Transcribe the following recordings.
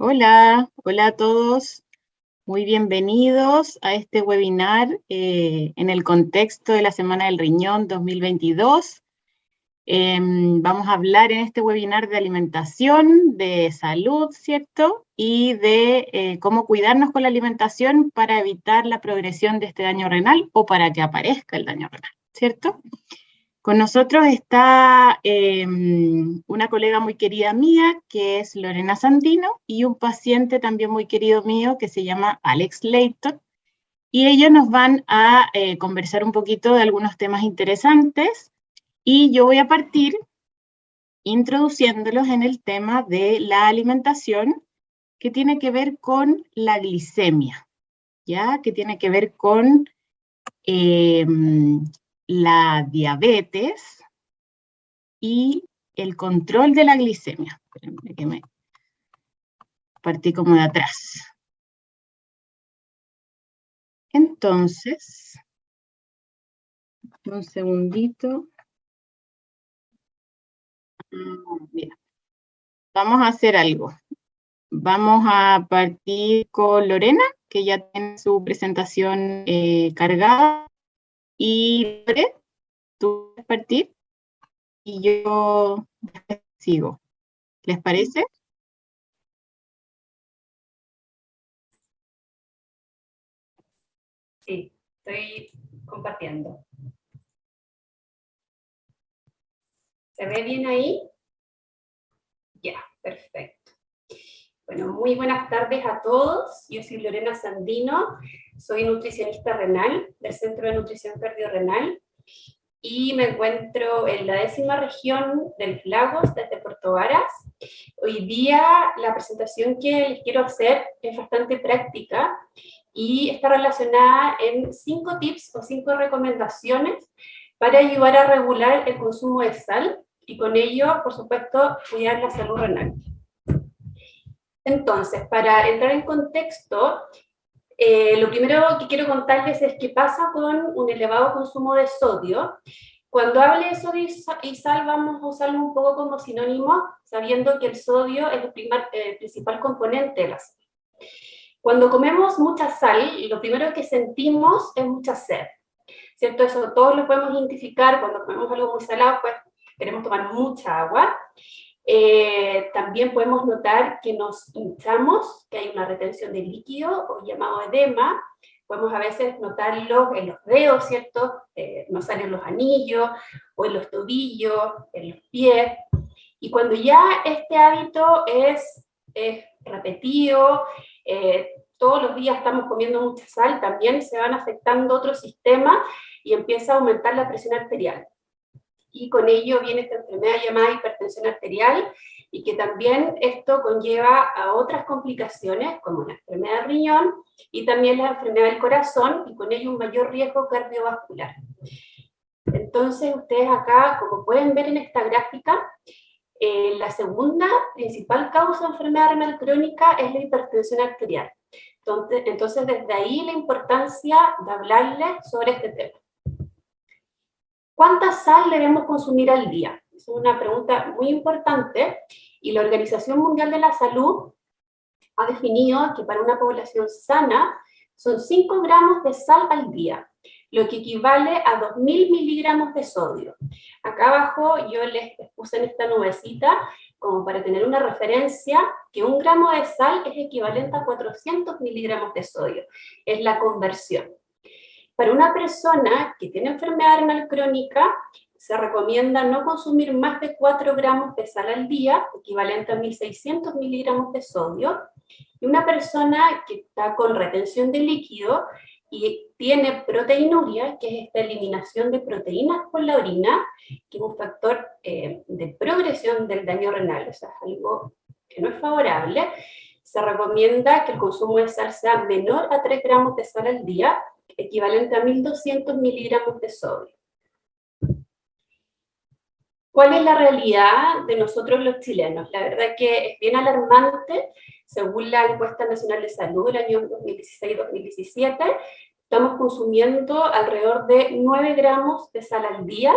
Hola a todos, muy bienvenidos a este webinar en el contexto de la Semana del Riñón 2022. Vamos a hablar en este webinar de alimentación, de salud, ¿cierto? Y de cómo cuidarnos con la alimentación para evitar la progresión de este daño renal o para que aparezca el daño renal, ¿cierto? Con nosotros está una colega muy querida mía, que es Lorena Sandino, y un paciente también muy querido mío, que se llama Alex Leighton, y ellos nos van a conversar un poquito de algunos temas interesantes, y yo voy a partir introduciéndolos en el tema de la alimentación, que tiene que ver con la glicemia, ¿ya? Que tiene que ver con la diabetes, y el control de la glicemia. Espérenme que me partí como de atrás. Entonces, un segundito. Mira, vamos a hacer algo. Vamos a partir con Lorena, que ya tiene su presentación cargada. Y Lore, tú puedes partir y yo sigo. ¿Les parece? Sí, estoy compartiendo. ¿Se ve bien ahí? Ya, perfecto. Bueno, muy buenas tardes a todos. Yo soy Lorena Sandino, soy nutricionista renal del Centro de Nutrición Cardiorrenal y me encuentro en la 10ª región de los Lagos, desde Puerto Varas. Hoy día la presentación que les quiero hacer es bastante práctica y está relacionada en 5 tips o 5 recomendaciones para ayudar a regular el consumo de sal y con ello, por supuesto, cuidar la salud renal. Entonces, para entrar en contexto, lo primero que quiero contarles es qué pasa con un elevado consumo de sodio. Cuando hable de sodio y sal, vamos a usarlo un poco como sinónimo, sabiendo que el sodio es el principal componente de la sal. Cuando comemos mucha sal, lo primero que sentimos es mucha sed, ¿cierto? Eso todos lo podemos identificar. Cuando comemos algo muy salado, pues queremos tomar mucha agua. También podemos notar que nos hinchamos, que hay una retención de líquido o llamado edema. Podemos a veces notarlo en los dedos, ¿cierto? Nos salen los anillos, o en los tobillos, en los pies. Y cuando ya este hábito es repetido, todos los días estamos comiendo mucha sal, también se van afectando otros sistemas y empieza a aumentar la presión arterial. Y con ello viene esta enfermedad llamada hipertensión arterial, y que también esto conlleva a otras complicaciones como la enfermedad del riñón y también la enfermedad del corazón, y con ello un mayor riesgo cardiovascular. Entonces ustedes acá, como pueden ver en esta gráfica, la segunda principal causa de enfermedad renal crónica es la hipertensión arterial. Entonces desde ahí la importancia de hablarles sobre este tema. ¿Cuánta sal debemos consumir al día? Es una pregunta muy importante, y la Organización Mundial de la Salud ha definido que para una población sana son 5 gramos de sal al día, lo que equivale a 2000 miligramos de sodio. Acá abajo yo les puse en esta nubecita, como para tener una referencia, que 1 gramo de sal es equivalente a 400 miligramos de sodio. Es la conversión. Para una persona que tiene enfermedad renal crónica, se recomienda no consumir más de 4 gramos de sal al día, equivalente a 1600 miligramos de sodio. Y una persona que está con retención de líquido y tiene proteinuria, que es esta eliminación de proteínas por la orina, que es un factor de progresión del daño renal, o sea, es algo que no es favorable, se recomienda que el consumo de sal sea menor a 3 gramos de sal al día, equivalente a 1200 miligramos de sodio. ¿Cuál es la realidad de nosotros los chilenos? La verdad que es bien alarmante. Según la encuesta nacional de salud del año 2016-2017, estamos consumiendo alrededor de 9 gramos de sal al día,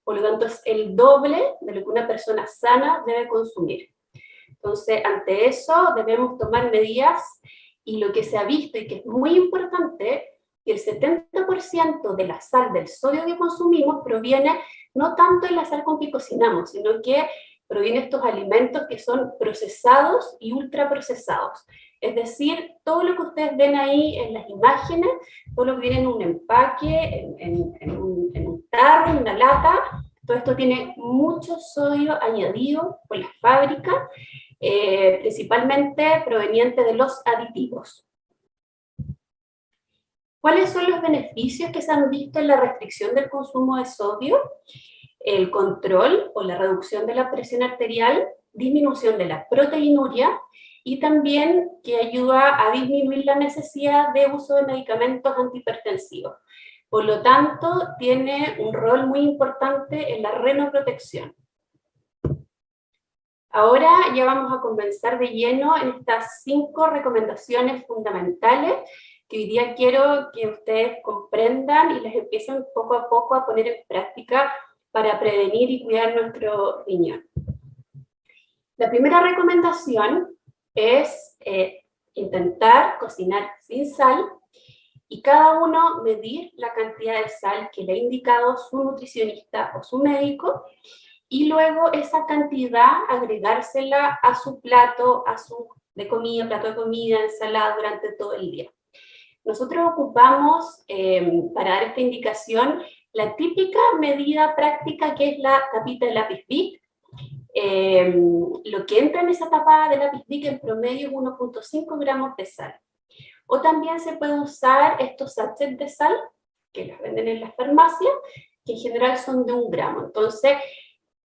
por lo tanto es el doble de lo que una persona sana debe consumir. Entonces, ante eso debemos tomar medidas, y lo que se ha visto y que es muy importante, que el 70% de la sal, del sodio que consumimos, proviene no tanto de la sal con que cocinamos, sino que proviene de estos alimentos que son procesados y ultraprocesados. Es decir, todo lo que ustedes ven ahí en las imágenes, todo lo que viene en un empaque, en un tarro, en una lata, todo esto tiene mucho sodio añadido por la fábrica, principalmente proveniente de los aditivos. ¿Cuáles son los beneficios que se han visto en la restricción del consumo de sodio? El control o la reducción de la presión arterial, disminución de la proteinuria y también que ayuda a disminuir la necesidad de uso de medicamentos antihipertensivos. Por lo tanto, tiene un rol muy importante en la renoprotección. Ahora ya vamos a comenzar de lleno en estas 5 recomendaciones fundamentales que hoy día quiero que ustedes comprendan y las empiecen poco a poco a poner en práctica para prevenir y cuidar nuestro riñón. La primera recomendación es intentar cocinar sin sal y cada uno medir la cantidad de sal que le ha indicado su nutricionista o su médico, y luego esa cantidad agregársela a su plato, de comida, plato de comida, ensalada durante todo el día. Nosotros ocupamos, para dar esta indicación, la típica medida práctica que es la tapita de lápiz Bic. Lo que entra en esa tapa de lápiz Bic en promedio es 1,5 gramos de sal. O también se puede usar estos sachets de sal, que los venden en las farmacias, que en general son de 1 gramo. Entonces,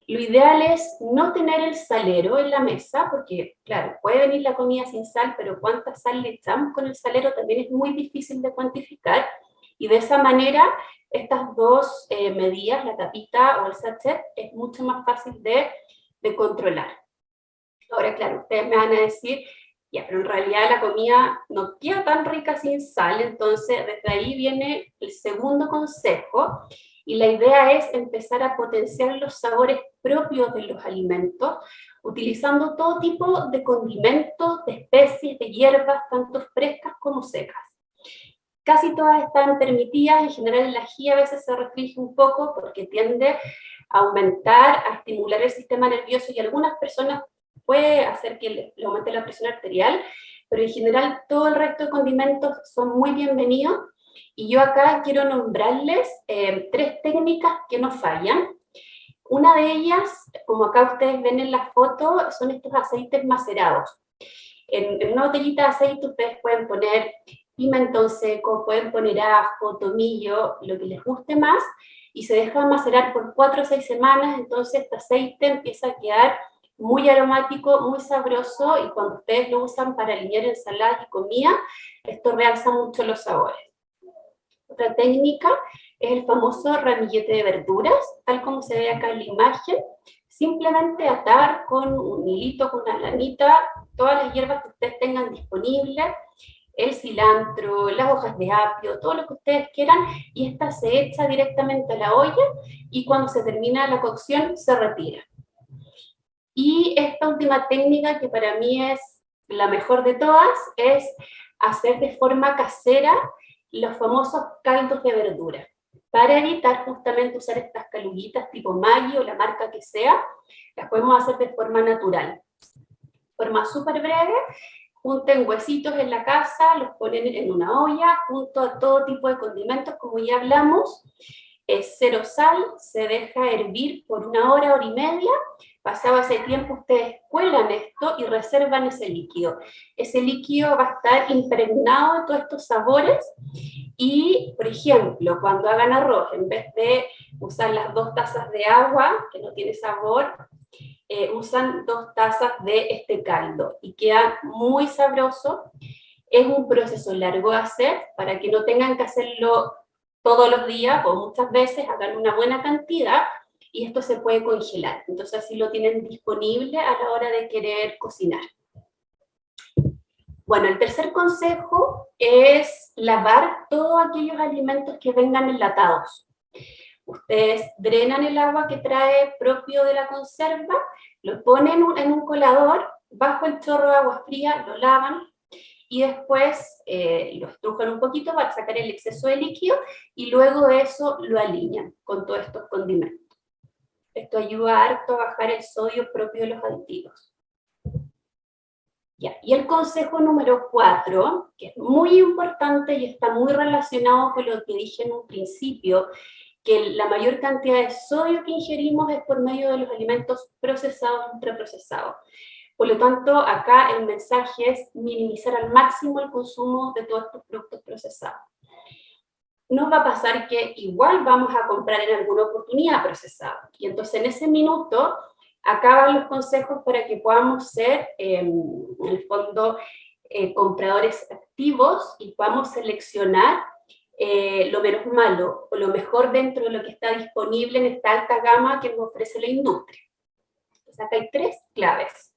lo ideal es no tener el salero en la mesa, porque, claro, puede venir la comida sin sal, pero cuánta sal le echamos con el salero también es muy difícil de cuantificar, y de esa manera, estas dos medidas, la tapita o el sachet, es mucho más fácil de controlar. Ahora, claro, ustedes me van a decir, ya, pero en realidad la comida no queda tan rica sin sal, entonces desde ahí viene el segundo consejo, y la idea es empezar a potenciar los sabores propios de los alimentos, utilizando todo tipo de condimentos, de especies, de hierbas, tanto frescas como secas. Casi todas están permitidas, en general el ají a veces se restringe un poco porque tiende a aumentar, a estimular el sistema nervioso, y algunas personas puede hacer que le aumente la presión arterial, pero en general todo el resto de condimentos son muy bienvenidos. Y yo acá quiero nombrarles 3 técnicas que no fallan. Una de ellas, como acá ustedes ven en la foto, son estos aceites macerados. En una botellita de aceite ustedes pueden poner pimentón seco, pueden poner ajo, tomillo, lo que les guste más, y se deja macerar por 4 o 6 semanas, entonces este aceite empieza a quedar muy aromático, muy sabroso, y cuando ustedes lo usan para alinear ensaladas y comida, esto realza mucho los sabores. Otra técnica es el famoso ramillete de verduras, tal como se ve acá en la imagen. Simplemente atar con un hilito, con una lanita, todas las hierbas que ustedes tengan disponibles, el cilantro, las hojas de apio, todo lo que ustedes quieran, y esta se echa directamente a la olla, y cuando se termina la cocción se retira. Y esta última técnica, que para mí es la mejor de todas, es hacer de forma casera los famosos caldos de verdura, para evitar justamente usar estas caluguitas tipo Maggi o la marca que sea. Las podemos hacer de forma natural, forma súper breve. Junten huesitos en la casa, los ponen en una olla, junto a todo tipo de condimentos, como ya hablamos. Es 0 sal, se deja hervir por 1 hora, hora y media. Pasado ese tiempo, ustedes cuelan esto y reservan ese líquido. Ese líquido va a estar impregnado de todos estos sabores. Y, por ejemplo, cuando hagan arroz, en vez de usar las 2 tazas de agua, que no tiene sabor, usan 2 tazas de este caldo y queda muy sabroso. Es un proceso largo de hacer, para que no tengan que hacerlo todos los días o muchas veces, hagan una buena cantidad, y esto se puede congelar. Entonces así lo tienen disponible a la hora de querer cocinar. Bueno, el tercer consejo es lavar todos aquellos alimentos que vengan enlatados. Ustedes drenan el agua que trae propio de la conserva, lo ponen en un colador, bajo el chorro de agua fría, lo lavan y después lo estrujan un poquito para sacar el exceso de líquido y luego de eso lo alinean con todos estos condimentos. Esto ayuda harto a bajar el sodio propio de los aditivos. Ya. Y el consejo número 4, que es muy importante y está muy relacionado con lo que dije en un principio, que la mayor cantidad de sodio que ingerimos es por medio de los alimentos procesados y ultraprocesados. Por lo tanto, acá el mensaje es minimizar al máximo el consumo de todos estos productos procesados. Nos va a pasar que igual vamos a comprar en alguna oportunidad procesado. Y entonces en ese minuto acaban los consejos para que podamos ser, en el fondo, compradores activos y podamos seleccionar lo menos malo o lo mejor dentro de lo que está disponible en esta alta gama que nos ofrece la industria. Entonces acá hay 3 claves.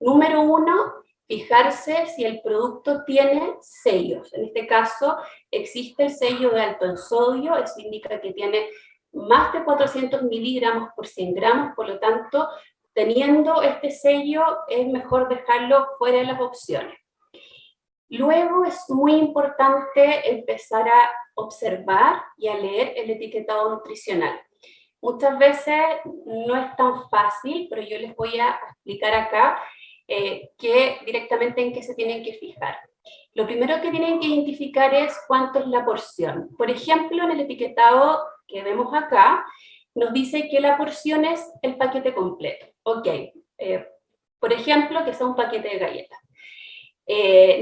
Número 1, fijarse si el producto tiene sellos. En este caso, existe el sello de alto en sodio, eso indica que tiene más de 400 miligramos por 100 gramos, por lo tanto, teniendo este sello, es mejor dejarlo fuera de las opciones. Luego es muy importante empezar a observar y a leer el etiquetado nutricional. Muchas veces no es tan fácil, pero yo les voy a explicar acá que directamente en qué se tienen que fijar. Lo primero que tienen que identificar es cuánto es la porción. Por ejemplo, en el etiquetado que vemos acá, nos dice que la porción es el paquete completo. Ok, por ejemplo, que sea un paquete de galletas.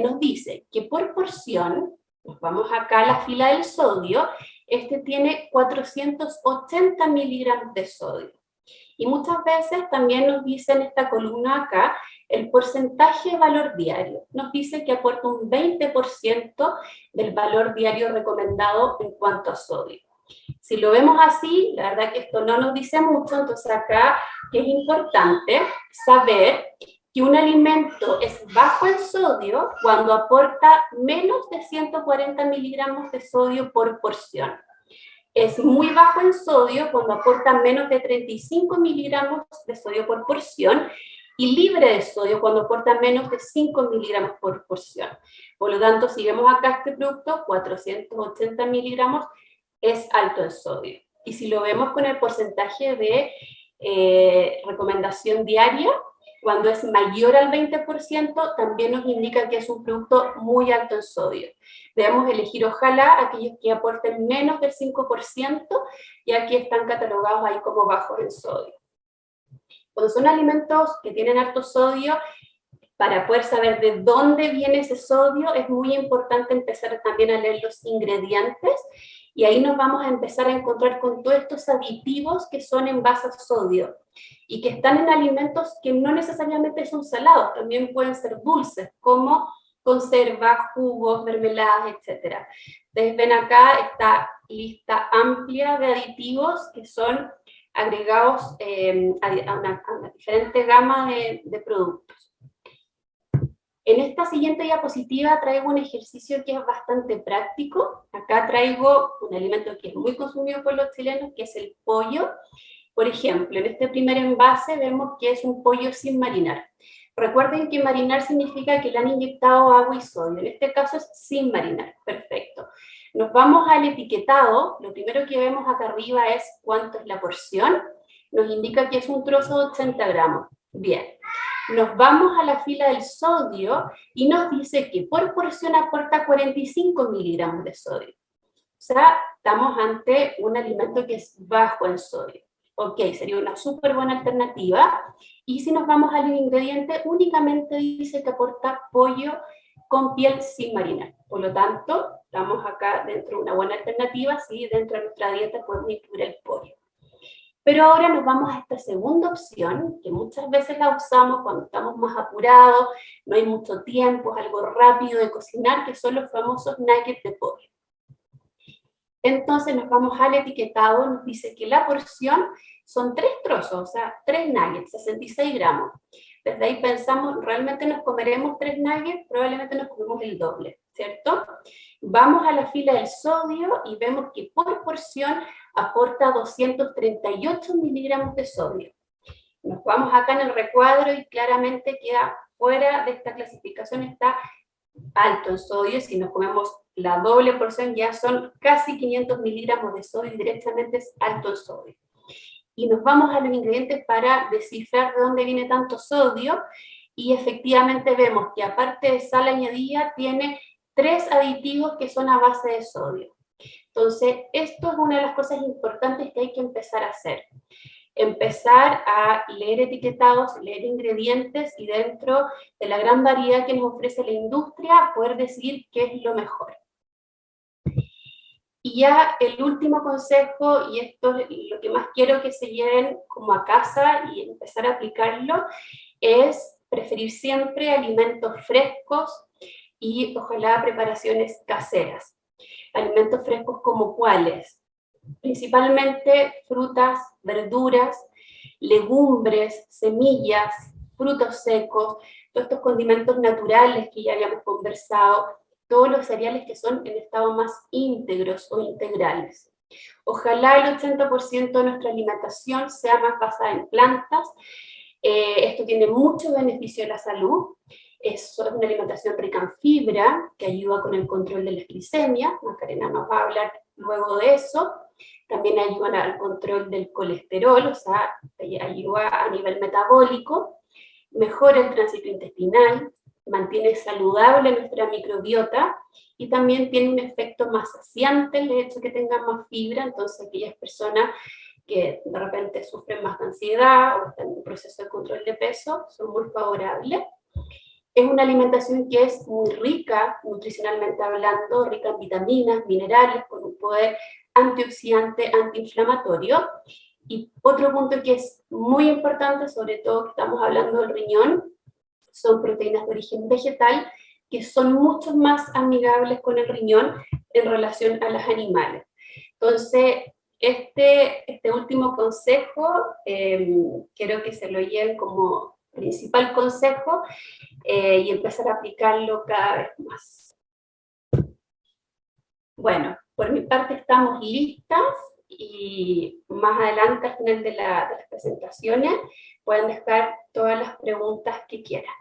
Nos dice que por porción, nos vamos acá a la fila del sodio, este tiene 480 miligramos de sodio. Y muchas veces también nos dice en esta columna acá el porcentaje de valor diario. Nos dice que aporta un 20% del valor diario recomendado en cuanto a sodio. Si lo vemos así, la verdad que esto no nos dice mucho, entonces acá es importante saber que un alimento es bajo en sodio cuando aporta menos de 140 miligramos de sodio por porción. Es muy bajo en sodio cuando aporta menos de 35 miligramos de sodio por porción y libre de sodio cuando aporta menos de 5 miligramos por porción. Por lo tanto, si vemos acá este producto, 480 miligramos, es alto en sodio. Y si lo vemos con el porcentaje de recomendación diaria, cuando es mayor al 20%, también nos indica que es un producto muy alto en sodio. Debemos elegir, ojalá, aquellos que aporten menos del 5%, ya que están catalogados ahí como bajos en sodio. Cuando son alimentos que tienen alto sodio, para poder saber de dónde viene ese sodio, es muy importante empezar también a leer los ingredientes, y ahí nos vamos a empezar a encontrar con todos estos aditivos que son en base a sodio, y que están en alimentos que no necesariamente son salados, también pueden ser dulces, como conservas, jugos, mermeladas, etc. Ustedes ven acá esta lista amplia de aditivos que son agregados a una diferente gama de productos. En esta siguiente diapositiva traigo un ejercicio que es bastante práctico. Acá traigo un alimento que es muy consumido por los chilenos, que es el pollo. Por ejemplo, en este primer envase vemos que es un pollo sin marinar. Recuerden que marinar significa que le han inyectado agua y sodio. En este caso es sin marinar. Perfecto. Nos vamos al etiquetado. Lo primero que vemos acá arriba es cuánto es la porción. Nos indica que es un trozo de 80 gramos. Bien. Nos vamos a la fila del sodio y nos dice que por porción aporta 45 miligramos de sodio. O sea, estamos ante un alimento que es bajo en sodio. Ok, sería una súper buena alternativa. Y si nos vamos al ingrediente, únicamente dice que aporta pollo con piel sin marinar. Por lo tanto, estamos acá dentro de una buena alternativa, si dentro de nuestra dieta podemos incluir el pollo. Pero ahora nos vamos a esta segunda opción, que muchas veces la usamos cuando estamos más apurados, no hay mucho tiempo, es algo rápido de cocinar, que son los famosos nuggets de pollo. Entonces nos vamos al etiquetado, nos dice que la porción son 3 trozos, o sea, 3 nuggets, 66 gramos. Desde ahí pensamos, ¿realmente nos comeremos 3 nuggets? Probablemente nos comemos el doble, ¿cierto? Vamos a la fila del sodio y vemos que por porción aporta 238 miligramos de sodio. Nos vamos acá en el recuadro y claramente queda fuera de esta clasificación está alto en sodio. Si nos comemos la doble porción ya son casi 500 miligramos de sodio, directamente es alto en sodio. Y nos vamos a los ingredientes para descifrar de dónde viene tanto sodio, y efectivamente vemos que aparte de sal añadida tiene 3 aditivos que son a base de sodio. Entonces, esto es una de las cosas importantes que hay que empezar a hacer. Empezar a leer etiquetados, leer ingredientes, y dentro de la gran variedad que nos ofrece la industria, poder decidir qué es lo mejor. Y ya el último consejo, y esto es lo que más quiero que se lleven como a casa y empezar a aplicarlo, es preferir siempre alimentos frescos y ojalá preparaciones caseras. Alimentos frescos como cuáles, principalmente frutas, verduras, legumbres, semillas, frutos secos, todos estos condimentos naturales que ya habíamos conversado, todos los cereales que son en estado más íntegros o integrales. Ojalá el 80% de nuestra alimentación sea más basada en plantas. Esto tiene mucho beneficio a la salud. Es una alimentación rica en fibra, que ayuda con el control de la glicemia. Macarena nos va a hablar luego de eso. También ayuda al control del colesterol, o sea, ayuda a nivel metabólico. Mejora el tránsito intestinal, mantiene saludable nuestra microbiota, y también tiene un efecto más saciante el hecho de que tengan más fibra. Entonces aquellas personas que de repente sufren más de ansiedad o están en un proceso de control de peso son muy favorables. Es una alimentación que es muy rica, nutricionalmente hablando, rica en vitaminas, minerales, con un poder antioxidante, antiinflamatorio. Y otro punto que es muy importante, sobre todo que estamos hablando del riñón, son proteínas de origen vegetal, que son mucho más amigables con el riñón en relación a las animales. Entonces, este último consejo, quiero que se lo lleven como principal consejo, y empezar a aplicarlo cada vez más. Bueno, por mi parte estamos listas, y más adelante al final de las presentaciones pueden dejar todas las preguntas que quieran.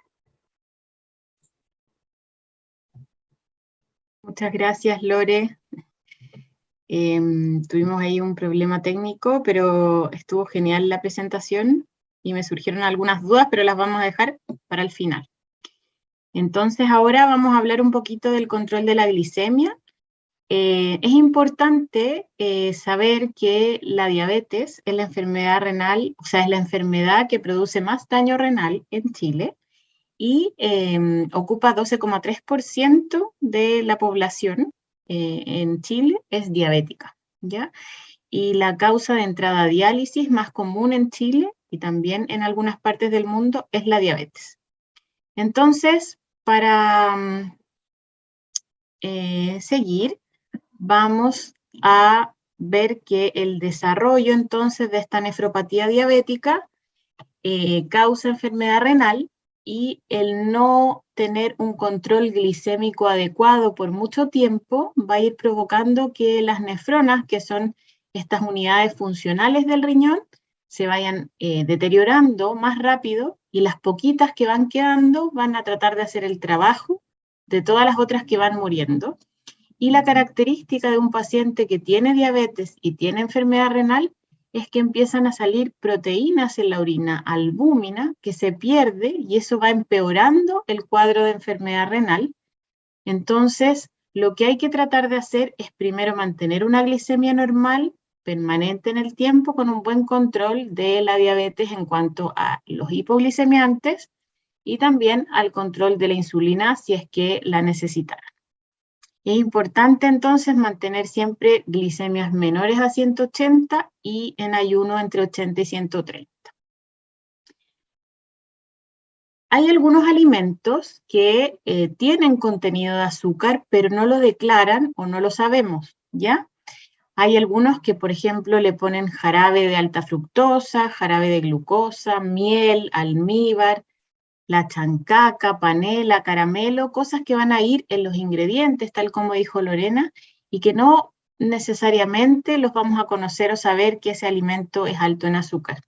Muchas gracias, Lore. Tuvimos ahí un problema técnico, pero estuvo genial la presentación y me surgieron algunas dudas, pero las vamos a dejar para el final. Entonces ahora vamos a hablar un poquito del control de la glicemia. Es importante saber que la diabetes es la enfermedad renal, o sea, es la enfermedad que produce más daño renal en Chile, y ocupa 12,3% de la población en Chile es diabética, ¿ya? Y la causa de entrada a diálisis más común en Chile y también en algunas partes del mundo es la diabetes. Entonces, para seguir, vamos a ver que el desarrollo entonces de esta nefropatía diabética causa enfermedad renal, y el no tener un control glicémico adecuado por mucho tiempo va a ir provocando que las nefronas, que son estas unidades funcionales del riñón, se vayan deteriorando más rápido, y las poquitas que van quedando van a tratar de hacer el trabajo de todas las otras que van muriendo. Y la característica de un paciente que tiene diabetes y tiene enfermedad renal es que empiezan a salir proteínas en la orina, albúmina, que se pierde, y eso va empeorando el cuadro de enfermedad renal. Entonces, lo que hay que tratar de hacer es primero mantener una glicemia normal, permanente en el tiempo, con un buen control de la diabetes en cuanto a los hipoglicemiantes, y también al control de la insulina si es que la necesitara. Es importante entonces mantener siempre glicemias menores a 180 y en ayuno entre 80 y 130. Hay algunos alimentos que tienen contenido de azúcar, pero no lo declaran o no lo sabemos, ¿ya? Hay algunos que, por ejemplo, le ponen jarabe de alta fructosa, jarabe de glucosa, miel, almíbar, la chancaca, panela, caramelo, cosas que van a ir en los ingredientes, tal como dijo Lorena, y que no necesariamente los vamos a conocer o saber que ese alimento es alto en azúcar.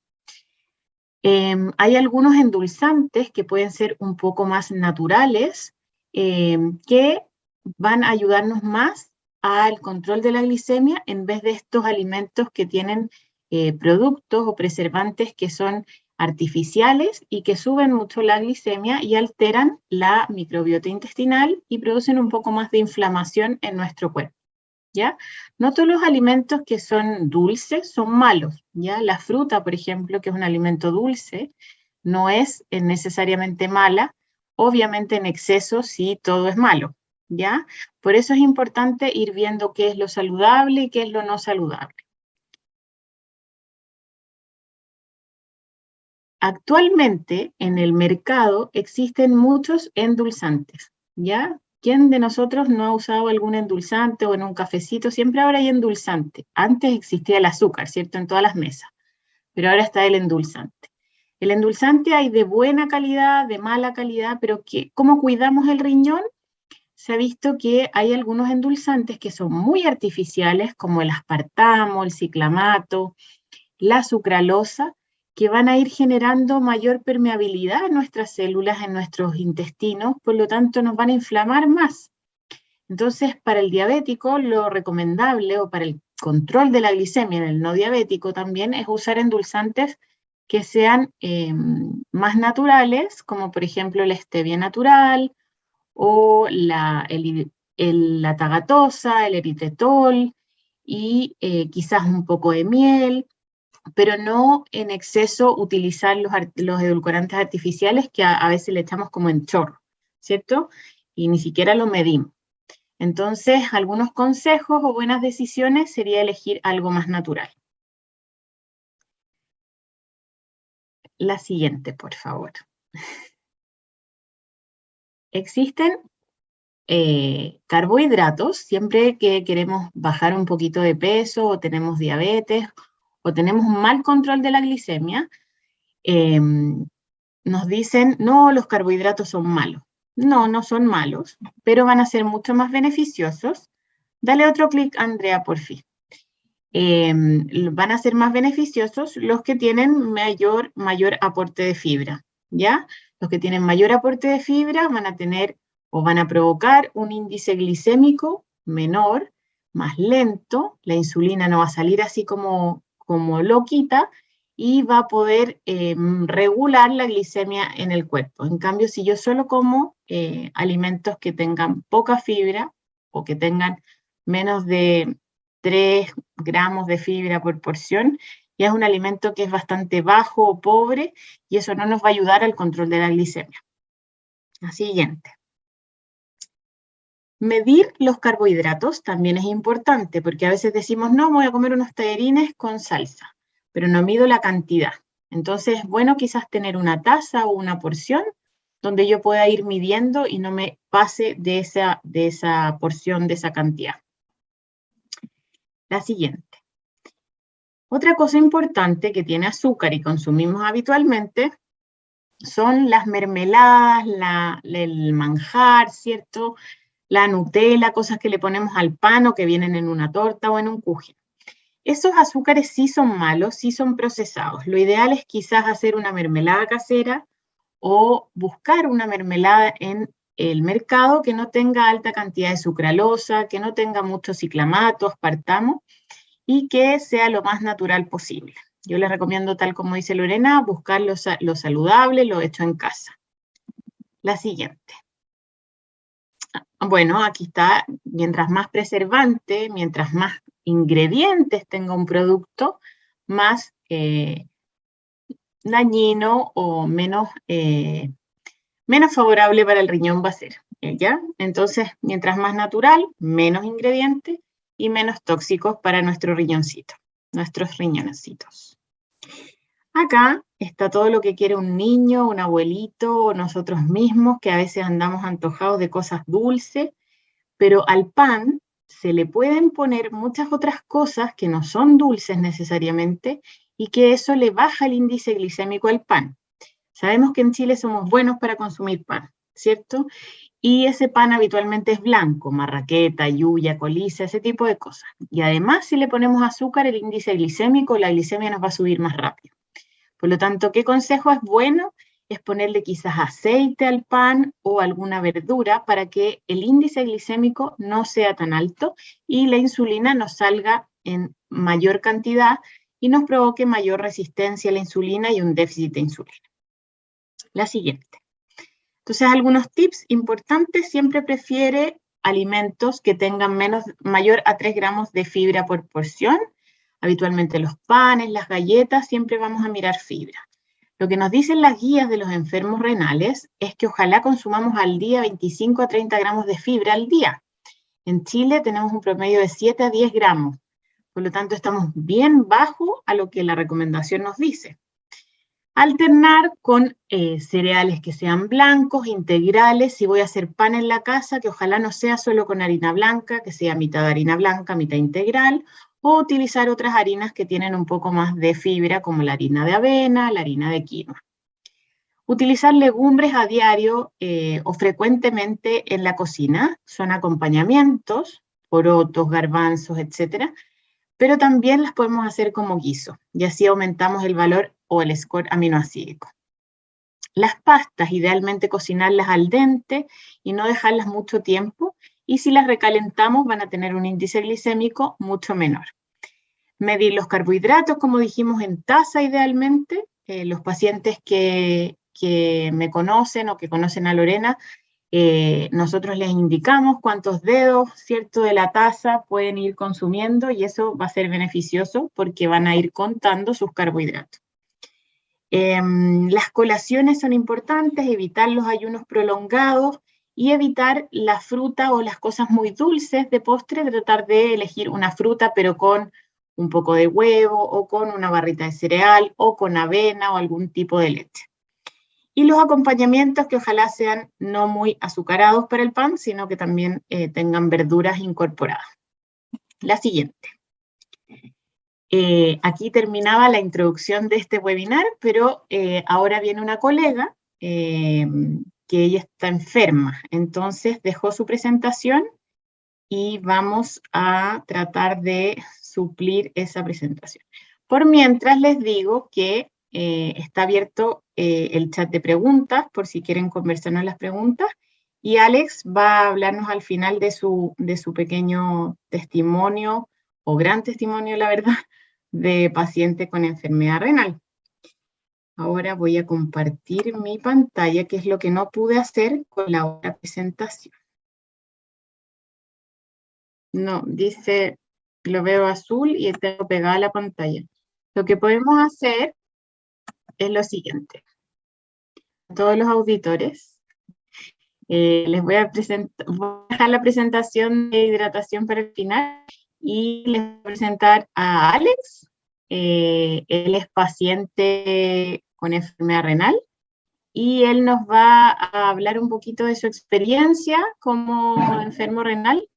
Hay algunos endulzantes que pueden ser un poco más naturales, que van a ayudarnos más al control de la glicemia en vez de estos alimentos que tienen productos o preservantes que son artificiales y que suben mucho la glicemia y alteran la microbiota intestinal y producen un poco más de inflamación en nuestro cuerpo. ¿Ya? No todos los alimentos que son dulces son malos, ¿ya? La fruta, por ejemplo, que es un alimento dulce, no es necesariamente mala, obviamente en exceso sí todo es malo, ¿ya? Por eso es importante ir viendo qué es lo saludable y qué es lo no saludable. Actualmente en el mercado existen muchos endulzantes, ¿ya? ¿Quién de nosotros no ha usado algún endulzante o en un cafecito? Siempre ahora hay endulzante. Antes existía el azúcar, ¿cierto? En todas las mesas, pero ahora está el endulzante. El endulzante hay de buena calidad, de mala calidad, pero ¿cómo cuidamos el riñón? Se ha visto que hay algunos endulzantes que son muy artificiales, como el aspartamo, el ciclamato, la sucralosa, que van a ir generando mayor permeabilidad en nuestras células, en nuestros intestinos, por lo tanto nos van a inflamar más. Entonces, para el diabético, lo recomendable, o para el control de la glicemia en el no diabético también, es usar endulzantes que sean más naturales, como por ejemplo la stevia natural, o la tagatosa, el eritritol, y quizás un poco de miel, pero no en exceso utilizar los edulcorantes artificiales que a veces le echamos como en chorro, ¿cierto? Y ni siquiera lo medimos. Entonces, algunos consejos o buenas decisiones sería elegir algo más natural. La siguiente, por favor. Existen carbohidratos, siempre que queremos bajar un poquito de peso o tenemos diabetes o tenemos un mal control de la glicemia, nos dicen, no, los carbohidratos son malos. No, no son malos, pero van a ser mucho más beneficiosos. Dale otro clic, Andrea, por fin. Van a ser más beneficiosos los que tienen mayor aporte de fibra, ¿ya? Los que tienen mayor aporte de fibra van a tener o van a provocar un índice glicémico menor, más lento, la insulina no va a salir así como loquita, y va a poder regular la glicemia en el cuerpo. En cambio, si yo solo como alimentos que tengan poca fibra o que tengan menos de 3 gramos de fibra por porción, y es un alimento que es bastante bajo o pobre, y eso no nos va a ayudar al control de la glicemia. La siguiente. Medir los carbohidratos también es importante, porque a veces decimos, no, voy a comer unos tallarines con salsa, pero no mido la cantidad. Entonces es bueno quizás tener una taza o una porción donde yo pueda ir midiendo y no me pase de esa porción, de esa cantidad. La siguiente. Otra cosa importante que tiene azúcar y consumimos habitualmente son las mermeladas, el manjar, ¿cierto? La Nutella, cosas que le ponemos al pan o que vienen en una torta o en un kuchen. Esos azúcares sí son malos, sí son procesados. Lo ideal es quizás hacer una mermelada casera o buscar una mermelada en el mercado que no tenga alta cantidad de sucralosa, que no tenga mucho ciclamato, aspartamo, y que sea lo más natural posible. Yo les recomiendo, tal como dice Lorena, buscar lo saludable, lo hecho en casa. La siguiente. Bueno, aquí está, mientras más preservante, mientras más ingredientes tenga un producto, más dañino o menos favorable para el riñón va a ser, ¿ya? Entonces, mientras más natural, menos ingredientes y menos tóxicos para nuestro riñoncito, nuestros riñoncitos. Acá está todo lo que quiere un niño, un abuelito o nosotros mismos, que a veces andamos antojados de cosas dulces, pero al pan se le pueden poner muchas otras cosas que no son dulces necesariamente y que eso le baja el índice glicémico al pan. Sabemos que en Chile somos buenos para consumir pan, ¿cierto? Y ese pan habitualmente es blanco, marraqueta, yuya, coliza, ese tipo de cosas. Y además, si le ponemos azúcar, el índice glicémico, la glicemia nos va a subir más rápido. Por lo tanto, ¿qué consejo es bueno? Es ponerle quizás aceite al pan o alguna verdura para que el índice glicémico no sea tan alto y la insulina nos salga en mayor cantidad y nos provoque mayor resistencia a la insulina y un déficit de insulina. La siguiente. Entonces, algunos tips importantes: siempre prefiere alimentos que tengan mayor a 3 gramos de fibra por porción. Habitualmente los panes, las galletas, siempre vamos a mirar fibra. Lo que nos dicen las guías de los enfermos renales es que ojalá consumamos al día 25 a 30 gramos de fibra al día. En Chile tenemos un promedio de 7 a 10 gramos. Por lo tanto, estamos bien bajo a lo que la recomendación nos dice. Alternar con cereales que sean blancos, integrales. Si voy a hacer pan en la casa, que ojalá no sea solo con harina blanca, que sea mitad harina blanca, mitad integral, o utilizar otras harinas que tienen un poco más de fibra, como la harina de avena, la harina de quinoa. Utilizar legumbres a diario o frecuentemente en la cocina son acompañamientos, porotos, garbanzos, etcétera, pero también las podemos hacer como guiso, y así aumentamos el valor o el score aminoácido. Las pastas, idealmente cocinarlas al dente y no dejarlas mucho tiempo, y si las recalentamos van a tener un índice glicémico mucho menor. Medir los carbohidratos, como dijimos, en taza idealmente. Los pacientes que me conocen o que conocen a Lorena, nosotros les indicamos cuántos dedos, ¿cierto?, de la taza pueden ir consumiendo, y eso va a ser beneficioso porque van a ir contando sus carbohidratos. Las colaciones son importantes, evitar los ayunos prolongados y evitar la fruta o las cosas muy dulces de postre, tratar de elegir una fruta pero con un poco de huevo o con una barrita de cereal o con avena o algún tipo de leche. Y los acompañamientos que ojalá sean no muy azucarados para el pan, sino que también tengan verduras incorporadas. La siguiente. Aquí terminaba la introducción de este webinar, pero ahora viene una colega que ella está enferma, entonces dejó su presentación y vamos a tratar de suplir esa presentación. Por mientras les digo que está abierto el chat de preguntas, por si quieren conversarnos las preguntas, y Alex va a hablarnos al final de su pequeño testimonio, o gran testimonio, la verdad, de paciente con enfermedad renal. Ahora voy a compartir mi pantalla, que es lo que no pude hacer con la otra presentación. No, dice, lo veo azul y tengo pegada la pantalla. Lo que podemos hacer es lo siguiente. A todos los auditores, les voy a dejar la presentación de hidratación para el final, y les voy a presentar a Alex. Él es paciente con enfermedad renal y él nos va a hablar un poquito de su experiencia como enfermo renal,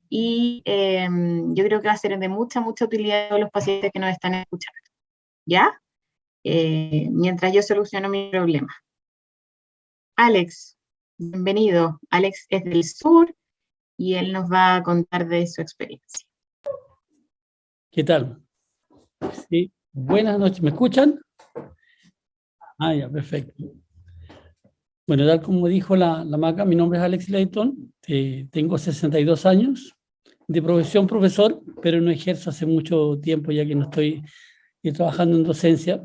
y yo creo que va a ser de mucha utilidad a todos los pacientes que nos están escuchando, ¿ya? Mientras yo soluciono mi problema. Alex, bienvenido. Alex es del sur y él nos va a contar de su experiencia. ¿Qué tal? Sí, buenas noches. ¿Me escuchan? Ah, ya, perfecto. Bueno, tal como dijo la Maca, mi nombre es Alex Layton, tengo 62 años, de profesión profesor, pero no ejerzo hace mucho tiempo ya que no estoy trabajando en docencia.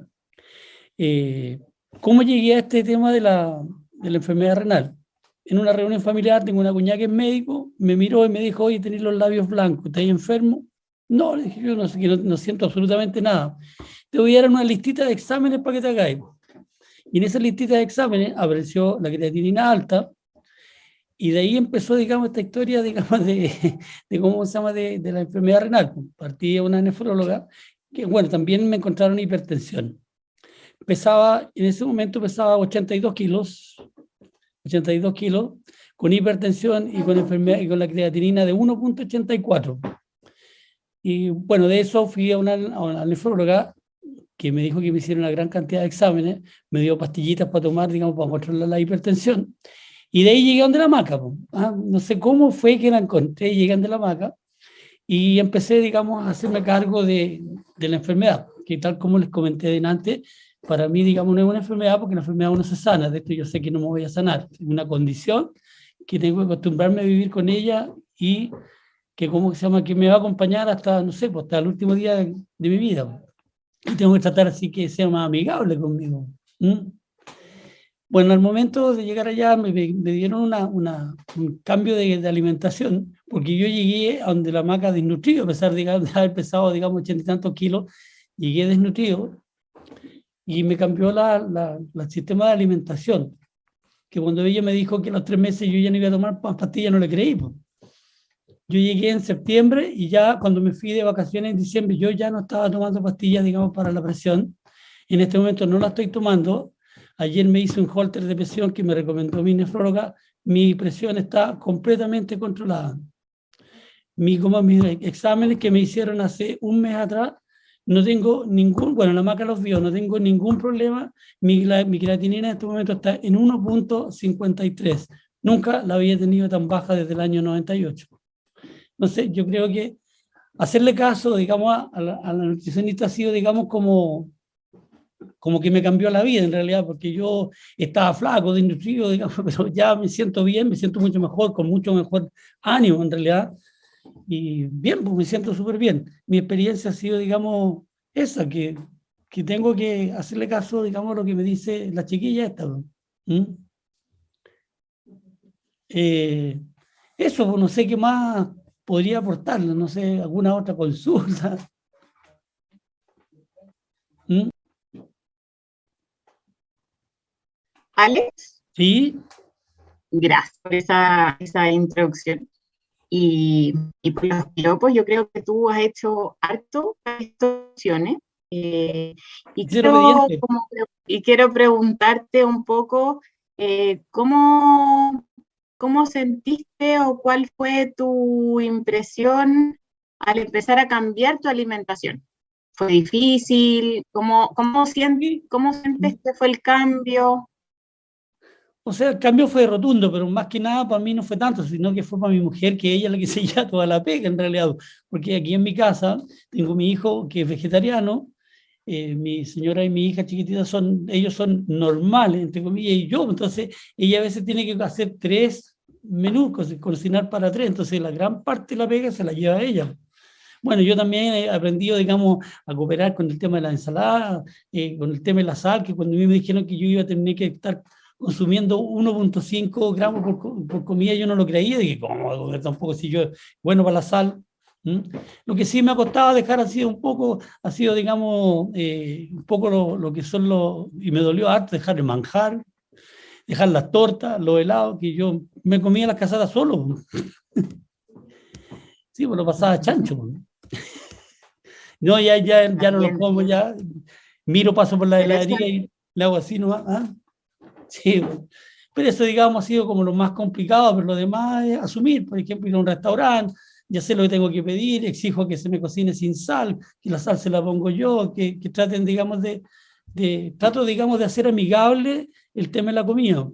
¿Cómo llegué a este tema de la enfermedad renal? En una reunión familiar tengo una cuñada que es médico, me miró y me dijo: oye, tenés los labios blancos, ¿estás enfermo? No, le dije, yo no siento absolutamente nada. Te voy a dar una listita de exámenes para que te hagáis. Y en esa listita de exámenes apareció la creatinina alta, y de ahí empezó, digamos, esta historia, digamos, de cómo se llama, de la enfermedad renal. Partí a una nefróloga, que, bueno, también me encontraron hipertensión. En ese momento pesaba 82 kilos, con hipertensión y con enfermedad, y con la creatinina de 1.84. Y bueno, de eso fui a una nefróloga que me dijo que me hiciera una gran cantidad de exámenes, me dio pastillitas para tomar, digamos, para controlar la hipertensión. Y de ahí llegué a donde la Maca. No sé cómo fue que la encontré, llegué a donde la Maca y empecé, digamos, a hacerme cargo de la enfermedad, que tal como les comenté antes, para mí, digamos, no es una enfermedad, porque la enfermedad uno se sana. De esto yo sé que no me voy a sanar. Es una condición que tengo que acostumbrarme a vivir con ella y que, ¿cómo se llama?, que me va a acompañar hasta, no sé, pues hasta el último día de mi vida. Y tengo que tratar así que sea más amigable conmigo. ¿Mm? Bueno, al momento de llegar allá me dieron un cambio de alimentación, porque yo llegué a donde la hamaca desnutrido, a pesar de haber pesado, digamos, 80 y tantos kilos, llegué desnutrido y me cambió el sistema de alimentación, que cuando ella me dijo que a los 3 meses yo ya no iba a tomar pastillas, no le creí. Pues. Yo llegué en septiembre y ya cuando me fui de vacaciones en diciembre, yo ya no estaba tomando pastillas, digamos, para la presión. En este momento no la estoy tomando. Ayer me hice un holter de presión que me recomendó mi nefróloga. Mi presión está completamente controlada. Mis exámenes que me hicieron hace un mes atrás, no tengo ningún, bueno, la maca los vio, no tengo ningún problema. Mi creatinina en este momento está en 1.53. Nunca la había tenido tan baja desde el año 98. Entonces, yo creo que hacerle caso, digamos, a la nutricionista ha sido, digamos, como que me cambió la vida en realidad, porque yo estaba flaco, desnutrido, digamos, pero ya me siento bien, me siento mucho mejor, con mucho mejor ánimo en realidad, y bien, pues me siento súper bien. Mi experiencia ha sido, digamos, esa, que tengo que hacerle caso, digamos, a lo que me dice la chiquilla esta. ¿Mm? Eso, pues, no sé qué más podría aportarle, no sé, alguna otra consulta. ¿Mm? Alex, Sí, gracias por esa introducción. Y por los piropos, yo creo que tú has hecho harto opciones. Y ser obediente. quiero preguntarte un poco ¿cómo sentiste o cuál fue tu impresión al empezar a cambiar tu alimentación? ¿Fue difícil? Sí. ¿Cómo sientes que fue el cambio? O sea, el cambio fue rotundo, pero más que nada para mí no fue tanto, sino que fue para mi mujer, que ella es la que se lleva toda la pega en realidad. Porque aquí en mi casa tengo mi hijo que es vegetariano, mi señora y mi hija chiquitita ellos son normales, entre comillas, y yo, entonces ella a veces tiene que hacer 3 menús, cocinar para 3, entonces la gran parte de la pega se la lleva ella. Bueno, yo también he aprendido, digamos, a cooperar con el tema de la ensalada, con el tema de la sal, que cuando a mí me dijeron que yo iba a tener que estar consumiendo 1.5 gramos por comida, yo no lo creía, dije, ¿cómo voy a comer tampoco si yo, bueno, para la sal? ¿Mm? Lo que sí me ha costado dejar ha sido, digamos, un poco lo que son y me dolió harto dejar el manjar, dejar las tortas, los helados, que yo me comía las casadas solo. Sí, pues lo pasaba chancho. No, ya no lo También. como, ya miro, paso por la Pero eso, heladería y le hago así nomás. ¿Ah? Sí, pero eso, digamos, ha sido como lo más complicado, pero lo demás es asumir, por ejemplo, ir a un restaurante, ya sé lo que tengo que pedir, exijo que se me cocine sin sal, que la sal se la pongo yo, que traten, digamos, trato, digamos, de hacer amigable el tema de la comida. O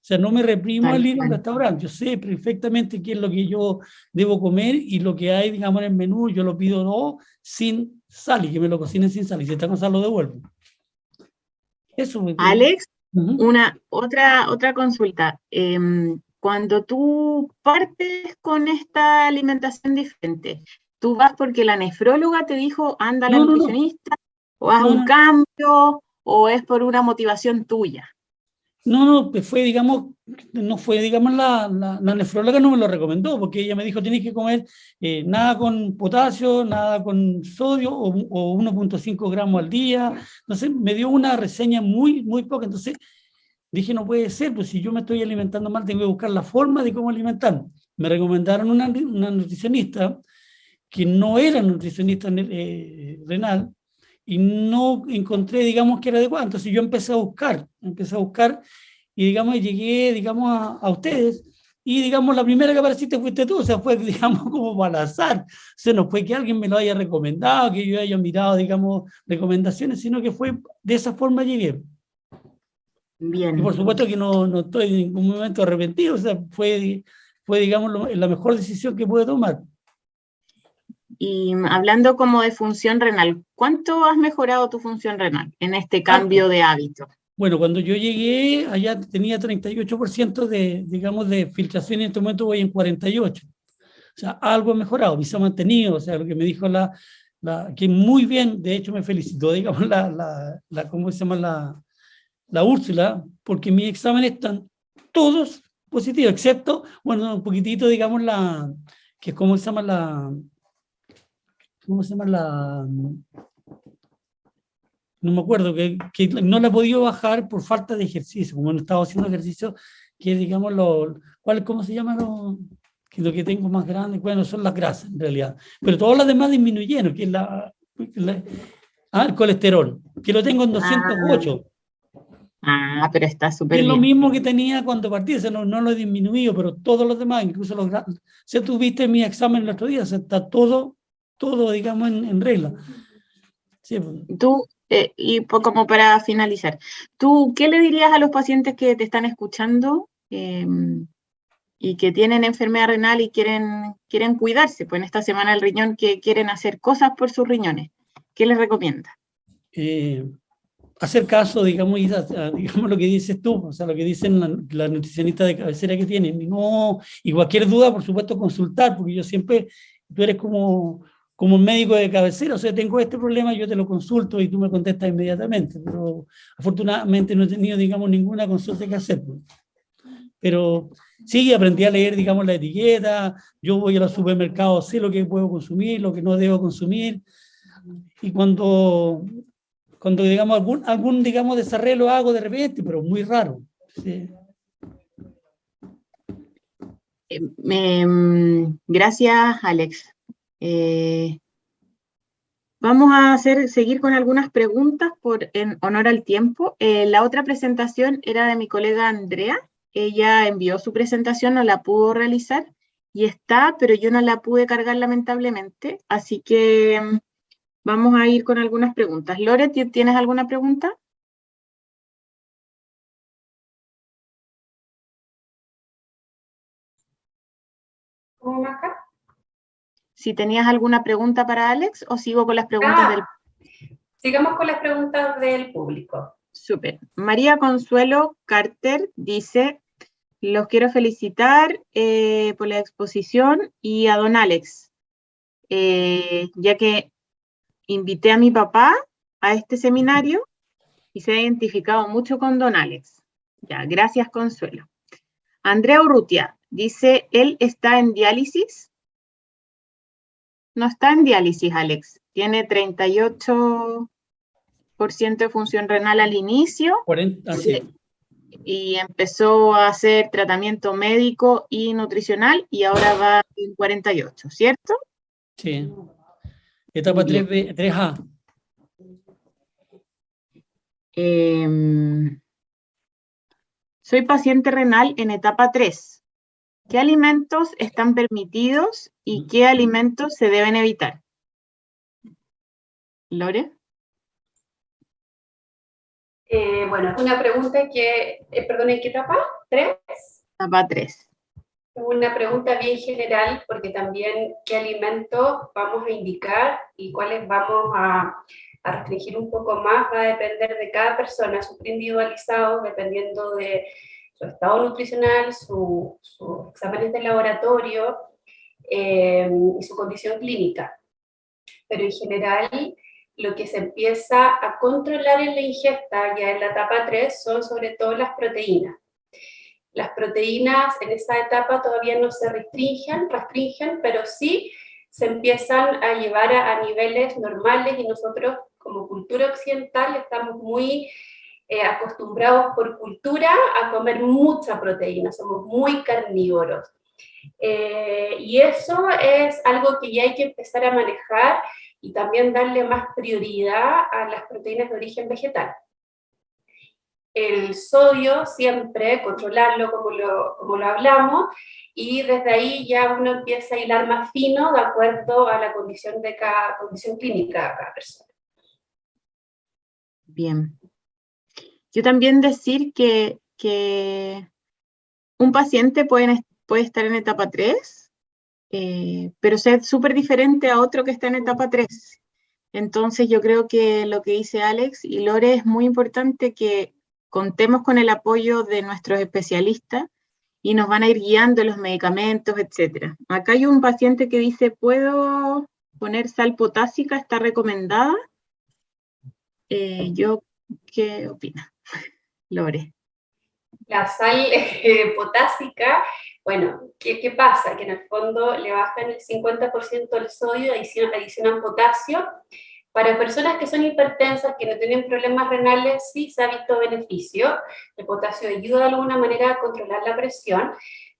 sea, no me reprimo tal al ir a un cual. restaurante, yo sé perfectamente qué es lo que yo debo comer y lo que hay, digamos, en el menú, yo lo pido no, sin sal y que me lo cocinen sin sal y si está con sal lo devuelvo. Eso. Alex, Uh-huh. otra consulta. Cuando tú partes con esta alimentación diferente, ¿tú vas porque la nefróloga te dijo anda a la No, no, no, nutricionista, o haz no, un no, cambio, o es por una motivación tuya? no, pues fue, digamos, no fue, digamos, la nefróloga no me lo recomendó, porque ella me dijo, tienes que comer nada con potasio, nada con sodio, o 1.5 gramos al día. Entonces me dio una reseña muy, muy poca. Entonces dije, no puede ser, pues si yo me estoy alimentando mal, tengo que buscar la forma de cómo alimentarme. Me recomendaron una nutricionista que no era nutricionista renal, y no encontré, digamos, que era adecuado. Entonces yo empecé a buscar y, digamos, llegué, digamos, a ustedes y, digamos, la primera que apareciste fuiste tú, o sea, fue, digamos, como al azar. O sea, no fue que alguien me lo haya recomendado, que yo haya mirado, digamos, recomendaciones, sino que fue de esa forma llegué. Y por Bien. supuesto que no estoy en ningún momento arrepentido, o sea, fue digamos, la mejor decisión que pude tomar. Y hablando como de función renal, ¿cuánto has mejorado tu función renal en este cambio de hábito? Bueno, cuando yo llegué, allá tenía 38% digamos, de filtración y en este momento voy en 48%. O sea, algo ha mejorado, y se ha mantenido, o sea, lo que me dijo que muy bien, de hecho me felicitó, digamos, ¿cómo se llama? La Úrsula, porque mis exámenes están todos positivos, excepto, bueno, un poquitito, digamos, que es como se llama ¿cómo se llama no me acuerdo, que no la he podido bajar por falta de ejercicio, como no estaba haciendo ejercicio, que digamos, ¿cómo se llama que lo que tengo más grande? Bueno, son las grasas en realidad, pero todas las demás disminuyeron, que es el colesterol, que lo tengo en 208. Pero está Y súper es lo bien. mismo que tenía cuando partí, o sea, no lo he disminuido, pero todos los demás, incluso los grandes. Si tuviste mi examen el otro día, o sea, está todo, digamos, en regla. Sí, pues. Tú, como para finalizar, ¿tú qué le dirías a los pacientes que te están escuchando y que tienen enfermedad renal y quieren cuidarse? Pues en esta semana del riñón, que quieren hacer cosas por sus riñones. ¿Qué les recomiendas? Hacer caso, digamos, digamos lo que dices tú, o sea, lo que dicen la nutricionista de cabecera que tienen, y cualquier duda, por supuesto, consultar, porque yo siempre, tú eres como un médico de cabecera, o sea, tengo este problema, yo te lo consulto y tú me contestas inmediatamente, pero afortunadamente no he tenido, digamos, ninguna consulta que hacer. Pero sí, aprendí a leer, digamos, la etiqueta, yo voy a los supermercados, sé lo que puedo consumir, lo que no debo consumir, y cuando digamos, digamos, desarrollo lo hago de repente, pero muy raro. Sí. Gracias, Alex. Vamos a seguir con algunas preguntas en honor al tiempo. La otra presentación era de mi colega Andrea. Ella envió su presentación, no la pudo realizar y está, pero yo no la pude cargar lamentablemente. Así que vamos a ir con algunas preguntas. Lore, ¿tienes alguna pregunta? ¿Cómo acá? Si tenías alguna pregunta para Alex o sigo con las preguntas del... Sigamos con las preguntas del público. Súper. María Consuelo Carter dice, los quiero felicitar por la exposición y a don Alex, ya que invité a mi papá a este seminario y se ha identificado mucho con don Alex. Ya, gracias Consuelo. Andrea Urrutia dice, ¿él está en diálisis? No está en diálisis, Alex. Tiene 38% de función renal al inicio. 40, sí. Y empezó a hacer tratamiento médico y nutricional y ahora va en 48, ¿cierto? Sí. Etapa 3A. Soy paciente renal en etapa 3. ¿Qué alimentos están permitidos y qué alimentos se deben evitar? Lore. Bueno, una pregunta que, perdón, ¿en qué etapa? ¿3? Etapa 3. Una pregunta bien general, porque también qué alimentos vamos a indicar y cuáles vamos a restringir un poco más va a depender de cada persona, súper individualizado, dependiendo de su estado nutricional, sus exámenes de laboratorio y su condición clínica. Pero en general, lo que se empieza a controlar en la ingesta ya en la etapa 3 son sobre todo las proteínas. Las proteínas en esa etapa todavía no se restringen, pero sí se empiezan a llevar a niveles normales y nosotros como cultura occidental estamos muy acostumbrados por cultura a comer mucha proteína, somos muy carnívoros. Y eso es algo que ya hay que empezar a manejar y también darle más prioridad a las proteínas de origen vegetal. El sodio siempre controlarlo como lo hablamos y desde ahí ya uno empieza a hilar más fino de acuerdo a la condición clínica de cada persona. Bien. Yo también decir que un paciente puede estar en etapa 3 pero es súper diferente a otro que está en etapa 3. Entonces yo creo que lo que dice Alex y Lore es muy importante que contemos con el apoyo de nuestros especialistas y nos van a ir guiando los medicamentos, etc. Acá hay un paciente que dice, ¿puedo poner sal potásica? ¿Está recomendada? ¿Qué opina, Lore? La sal potásica, bueno, ¿qué pasa? Que en el fondo le bajan el 50% del sodio, adicionan potasio. Para personas que son hipertensas, que no tienen problemas renales, sí se ha visto beneficio. El potasio ayuda de alguna manera a controlar la presión,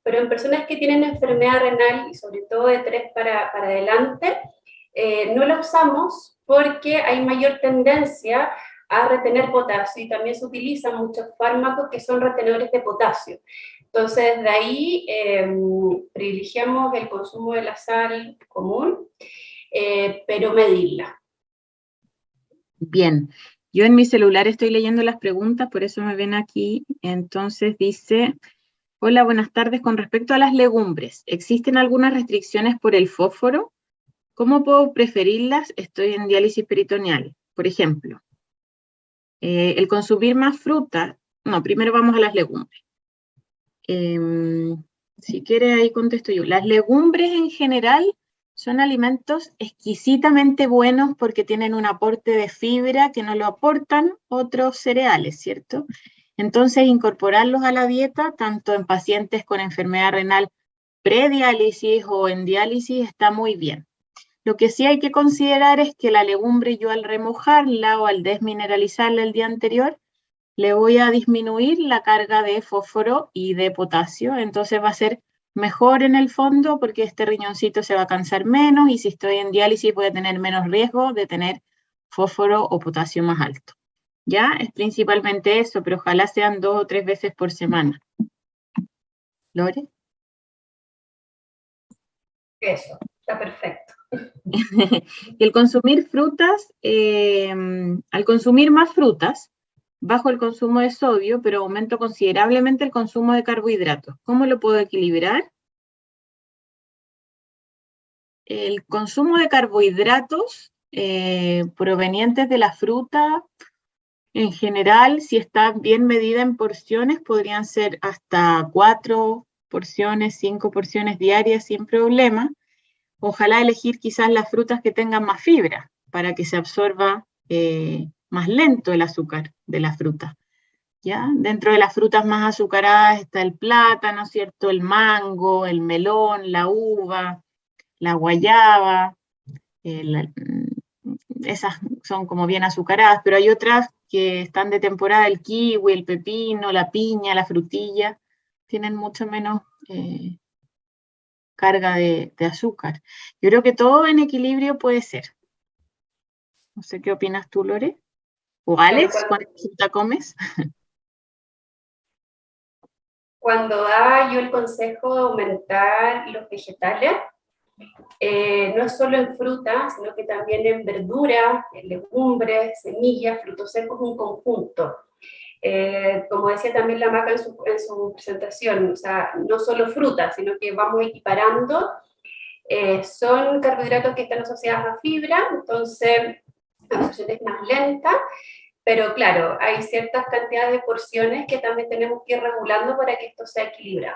pero en personas que tienen enfermedad renal, y sobre todo de 3 para adelante, no la usamos porque hay mayor tendencia a retener potasio, y también se utilizan muchos fármacos que son retenedores de potasio. Entonces, de ahí privilegiamos el consumo de la sal común, pero medirla. Bien, yo en mi celular estoy leyendo las preguntas, por eso me ven aquí. Entonces dice, hola, buenas tardes. Con respecto a las legumbres, ¿existen algunas restricciones por el fósforo? ¿Cómo puedo preferirlas? Estoy en diálisis peritoneal, por ejemplo. El consumir más fruta, no, primero vamos a las legumbres. Si quiere ahí contesto yo. Las legumbres en general son alimentos exquisitamente buenos porque tienen un aporte de fibra que no lo aportan otros cereales, ¿cierto? Entonces, incorporarlos a la dieta, tanto en pacientes con enfermedad renal prediálisis o en diálisis, está muy bien. Lo que sí hay que considerar es que la legumbre, yo al remojarla o al desmineralizarla el día anterior, le voy a disminuir la carga de fósforo y de potasio, entonces va a ser mejor en el fondo porque este riñoncito se va a cansar menos y si estoy en diálisis voy a tener menos riesgo de tener fósforo o potasio más alto. Ya, es principalmente eso, pero ojalá sean 2 o 3 veces por semana. ¿Lore? Eso, está perfecto. Y el consumir frutas, al consumir más frutas, bajo el consumo de sodio, pero aumento considerablemente el consumo de carbohidratos. ¿Cómo lo puedo equilibrar? El consumo de carbohidratos provenientes de la fruta, en general, si está bien medida en porciones, podrían ser hasta 4 porciones, 5 porciones diarias sin problema. Ojalá elegir quizás las frutas que tengan más fibra para que se absorba más lento el azúcar de la fruta. ¿Ya? Dentro de las frutas más azucaradas está el plátano, ¿cierto? El mango, el melón, la uva, la guayaba. Esas son como bien azucaradas, pero hay otras que están de temporada, el kiwi, el pepino, la piña, la frutilla, tienen mucho menos carga de azúcar. Yo creo que todo en equilibrio puede ser. No sé qué opinas tú, Lore. ¿O Alex, cuánta fruta comes? Cuando daba yo el consejo de aumentar los vegetales, no es solo en frutas, sino que también en verduras, en legumbres, semillas, frutos secos, un conjunto. Como decía también la Maca en su presentación, o sea, no solo frutas, sino que vamos equiparando. Son carbohidratos que están asociados a fibra, entonces la absorción es más lenta, pero claro, hay ciertas cantidades de porciones que también tenemos que ir regulando para que esto sea equilibrado.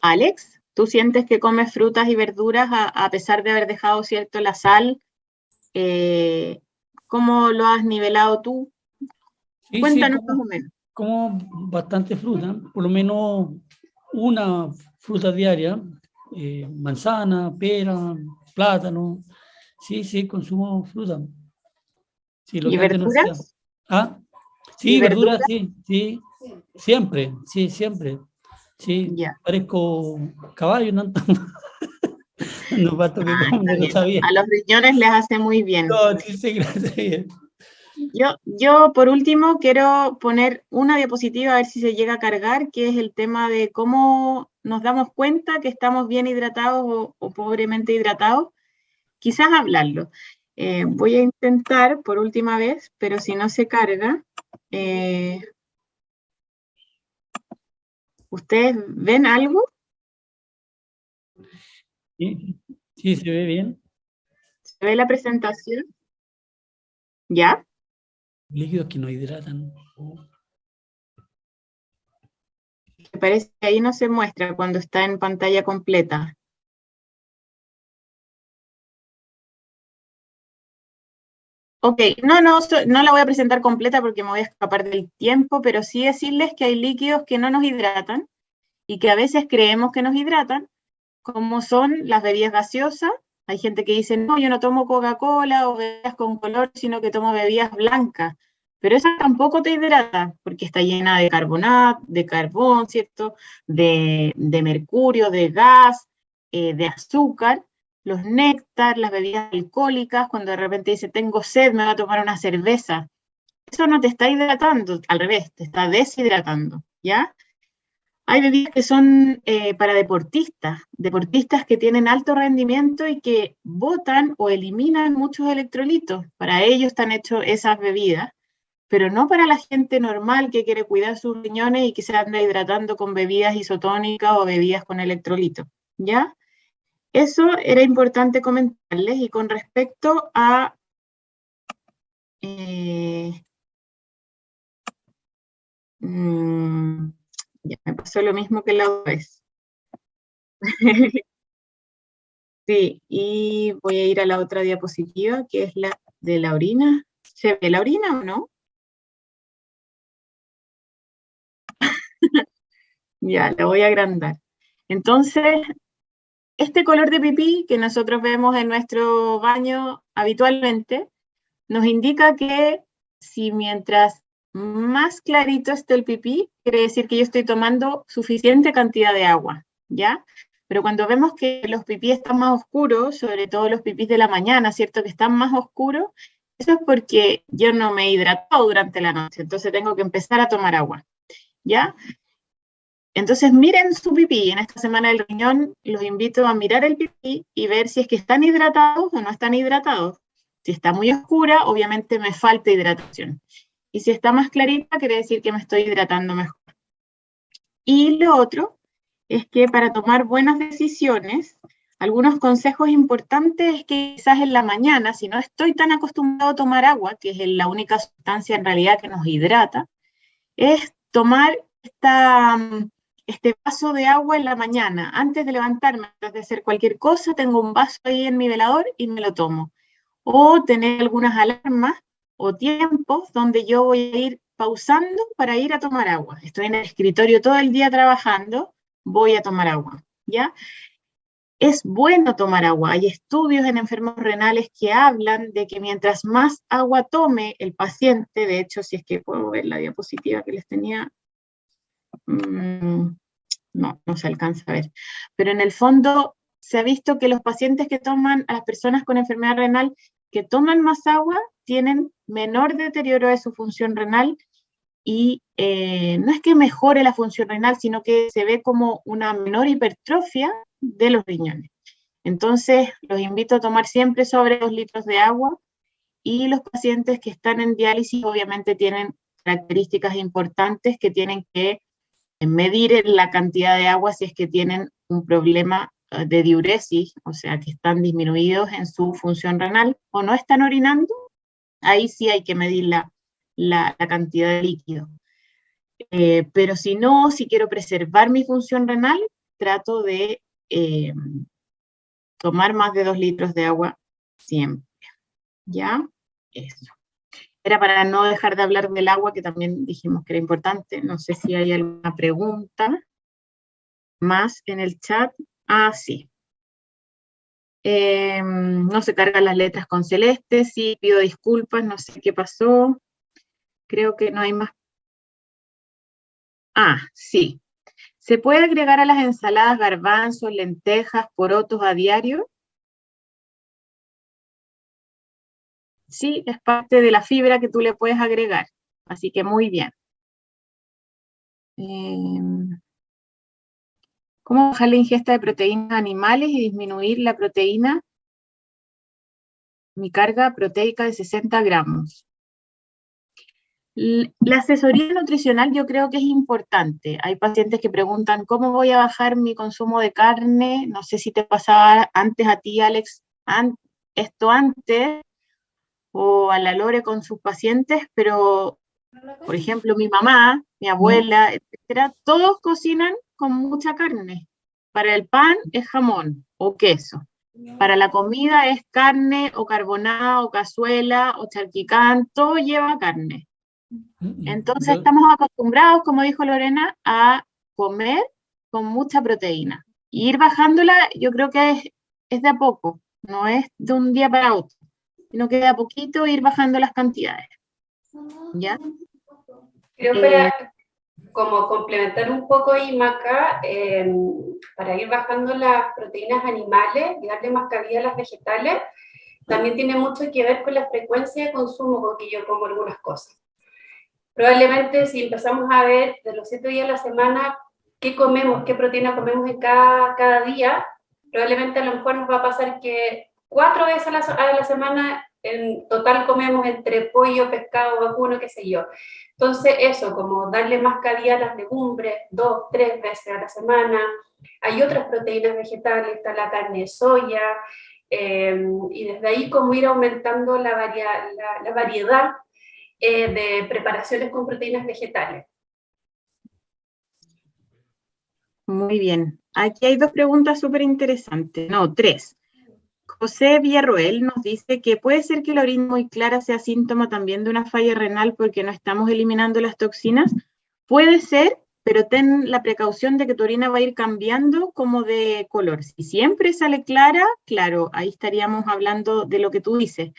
Alex, ¿tú sientes que comes frutas y verduras a pesar de haber dejado, cierto, la sal? ¿Cómo lo has nivelado tú? Sí, Cuéntanos más o menos. como bastante fruta, por lo menos una fruta diaria, manzana, pera, plátano. Sí, consumo fruta. Sí, lo ¿Y que antes no hacía. verduras? Ah, ¿Y sí, verduras, verduras? sí, siempre, sí, siempre. Sí, Ya. parezco caballo, no, no falta que como, Está no bien. sabía. A los riñones les hace muy bien. No, sí, gracias. Yo, por último, quiero poner una diapositiva a ver si se llega a cargar, que es el tema de cómo nos damos cuenta que estamos bien hidratados o pobremente hidratados. Quizás hablarlo. Voy a intentar por última vez, pero si no se carga, ¿Ustedes ven algo? Sí, sí, se ve bien. ¿Se ve la presentación? ¿Ya? Líquidos que no hidratan. Me parece que ahí no se muestra cuando está en pantalla completa. Ok, no la voy a presentar completa porque me voy a escapar del tiempo, pero sí decirles que hay líquidos que no nos hidratan y que a veces creemos que nos hidratan, como son las bebidas gaseosas. Hay gente que dice, no, yo no tomo Coca-Cola o bebidas con color, sino que tomo bebidas blancas. Pero esa tampoco te hidrata, porque está llena de carbonato, de carbón, ¿cierto? De mercurio, de gas, de azúcar. Los néctar, las bebidas alcohólicas, cuando de repente dice, tengo sed, me voy a tomar una cerveza. Eso no te está hidratando, al revés, te está deshidratando, ¿ya? Hay bebidas que son para deportistas, deportistas que tienen alto rendimiento y que botan o eliminan muchos electrolitos. Para ellos están hechas esas bebidas, pero no para la gente normal que quiere cuidar sus riñones y que se anda hidratando con bebidas isotónicas o bebidas con electrolitos. ¿Ya? Eso era importante comentarles. Y con respecto a... ya me pasó lo mismo que la otra vez. Sí, y voy a ir a la otra diapositiva, que es la de la orina. ¿Se ve la orina o no? Ya, la voy a agrandar. Entonces, este color de pipí que nosotros vemos en nuestro baño habitualmente, nos indica que si mientras más clarito esté el pipí, quiere decir que yo estoy tomando suficiente cantidad de agua, ¿ya? Pero cuando vemos que los pipí están más oscuros, sobre todo los pipís de la mañana, ¿cierto? Que están más oscuros, eso es porque yo no me he hidratado durante la noche, entonces tengo que empezar a tomar agua, ¿ya? Entonces miren su pipí, en esta semana del riñón los invito a mirar el pipí y ver si es que están hidratados o no están hidratados. Si está muy oscura, obviamente me falta hidratación. Y si está más clarita, quiere decir que me estoy hidratando mejor. Y lo otro es que para tomar buenas decisiones, algunos consejos importantes es que quizás en la mañana, si no estoy tan acostumbrado a tomar agua, que es la única sustancia en realidad que nos hidrata, es tomar este vaso de agua en la mañana. Antes de levantarme, antes de hacer cualquier cosa, tengo un vaso ahí en mi velador y me lo tomo. O tener algunas alarmas o tiempos donde yo voy a ir pausando para ir a tomar agua. Estoy en el escritorio todo el día trabajando, voy a tomar agua, ¿ya? Es bueno tomar agua. Hay estudios en enfermos renales que hablan de que mientras más agua tome el paciente, de hecho, si es que puedo ver la diapositiva que les tenía, no se alcanza a ver, pero en el fondo se ha visto que los pacientes que toman, a las personas con enfermedad renal que toman más agua, tienen menor deterioro de su función renal y no es que mejore la función renal, sino que se ve como una menor hipertrofia de los riñones. Entonces, los invito a tomar siempre sobre 2 litros de agua y los pacientes que están en diálisis obviamente tienen características importantes que tienen que medir la cantidad de agua si es que tienen un problema de diuresis, o sea, que están disminuidos en su función renal o no están orinando, ahí sí hay que medir la cantidad de líquido. Pero si no, si quiero preservar mi función renal, trato de tomar más de 2 litros de agua siempre. ¿Ya? Eso. Era para no dejar de hablar del agua, que también dijimos que era importante. No sé si hay alguna pregunta más en el chat. Ah, sí. No se cargan las letras con celeste. Sí, pido disculpas, no sé qué pasó. Creo que no hay más. Ah, sí. ¿Se puede agregar a las ensaladas garbanzos, lentejas, porotos a diario? Sí, es parte de la fibra que tú le puedes agregar. Así que muy bien. ¿Cómo bajar la ingesta de proteínas animales y disminuir la proteína? Mi carga proteica de 60 gramos. La asesoría nutricional yo creo que es importante. Hay pacientes que preguntan, ¿cómo voy a bajar mi consumo de carne? No sé si te pasaba antes a ti, Alex, esto antes, o a la Lore con sus pacientes, pero, por ejemplo, mi mamá, mi abuela, etcétera, todos cocinan con mucha carne. Para el pan es jamón o queso. Para la comida es carne o carbonada o cazuela o charquicán, todo lleva carne. Entonces estamos acostumbrados, como dijo Lorena, a comer con mucha proteína. Y ir bajándola, yo creo que es de a poco, no es de un día para otro, sino que de a poquito ir bajando las cantidades. ¿Ya? Creo para como complementar un poco ahí, Maca, para ir bajando las proteínas animales y darle más cabida a las vegetales, también tiene mucho que ver con la frecuencia de consumo con que yo como algunas cosas. Probablemente si empezamos a ver de los 7 días a la semana qué comemos, qué proteína comemos en cada día, probablemente a lo mejor nos va a pasar que 4 veces a la semana en total comemos entre pollo, pescado, vacuno, qué sé yo. Entonces eso, como darle más cabida a las legumbres, 2, 3 veces a la semana. Hay otras proteínas vegetales, está la carne de soya, y desde ahí como ir aumentando la variedad de preparaciones con proteínas vegetales. Muy bien. Aquí hay 2 preguntas súper interesantes. No, 3. José Villarroel nos dice que puede ser que la orina muy clara sea síntoma también de una falla renal porque no estamos eliminando las toxinas. Puede ser, pero ten la precaución de que tu orina va a ir cambiando como de color. Si siempre sale clara, claro, ahí estaríamos hablando de lo que tú dices.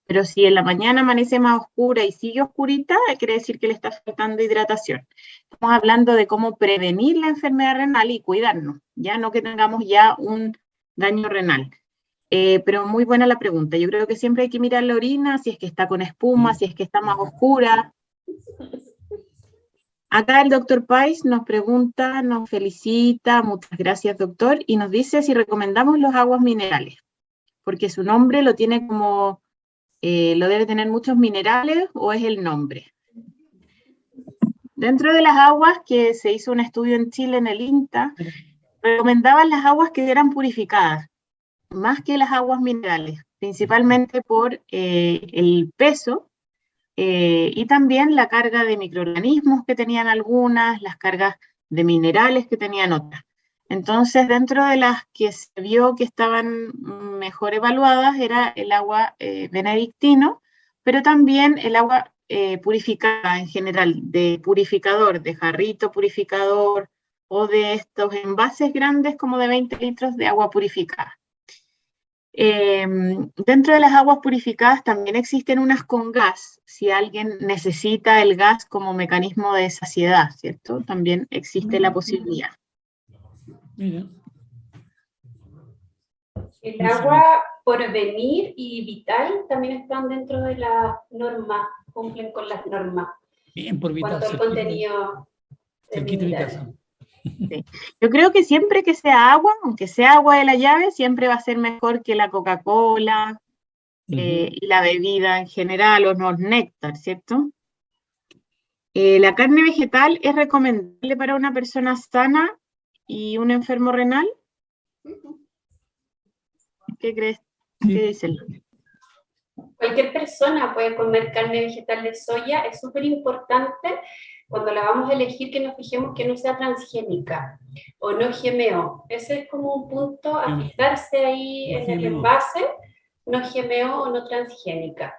Pero si en la mañana amanece más oscura y sigue oscurita, quiere decir que le está faltando hidratación. Estamos hablando de cómo prevenir la enfermedad renal y cuidarnos, ya no que tengamos ya un daño renal. Pero muy buena la pregunta. Yo creo que siempre hay que mirar la orina, si es que está con espuma, si es que está más oscura. Acá el doctor Pais nos pregunta, nos felicita, muchas gracias doctor, y nos dice si recomendamos los aguas minerales, porque su nombre lo tiene como, lo debe tener muchos minerales o es el nombre. Dentro de las aguas que se hizo un estudio en Chile en el INTA, recomendaban las aguas que eran purificadas, más que las aguas minerales, principalmente por el peso y también la carga de microorganismos que tenían algunas, las cargas de minerales que tenían otras. Entonces, dentro de las que se vio que estaban mejor evaluadas era el agua benedictino, pero también el agua purificada en general, de purificador, de jarrito purificador o de estos envases grandes como de 20 litros de agua purificada. Dentro de las aguas purificadas también existen unas con gas, si alguien necesita el gas como mecanismo de saciedad, ¿cierto? También existe la posibilidad. Mira. El agua Porvenir y Vital también están dentro de las normas, cumplen con las normas. Bien, por Vital. Cuanto al contenido de minerales. Sí. Yo creo que siempre que sea agua, aunque sea agua de la llave, siempre va a ser mejor que la Coca-Cola y la bebida en general, o los néctar, ¿cierto? ¿La carne vegetal es recomendable para una persona sana y un enfermo renal? ¿Qué crees? ¿Qué dicen? Cualquier persona puede comer carne vegetal de soya, es súper importante cuando la vamos a elegir que nos fijemos que no sea transgénica o no GMO. Ese es como un punto a fijarse ahí en el envase, no GMO o no transgénica.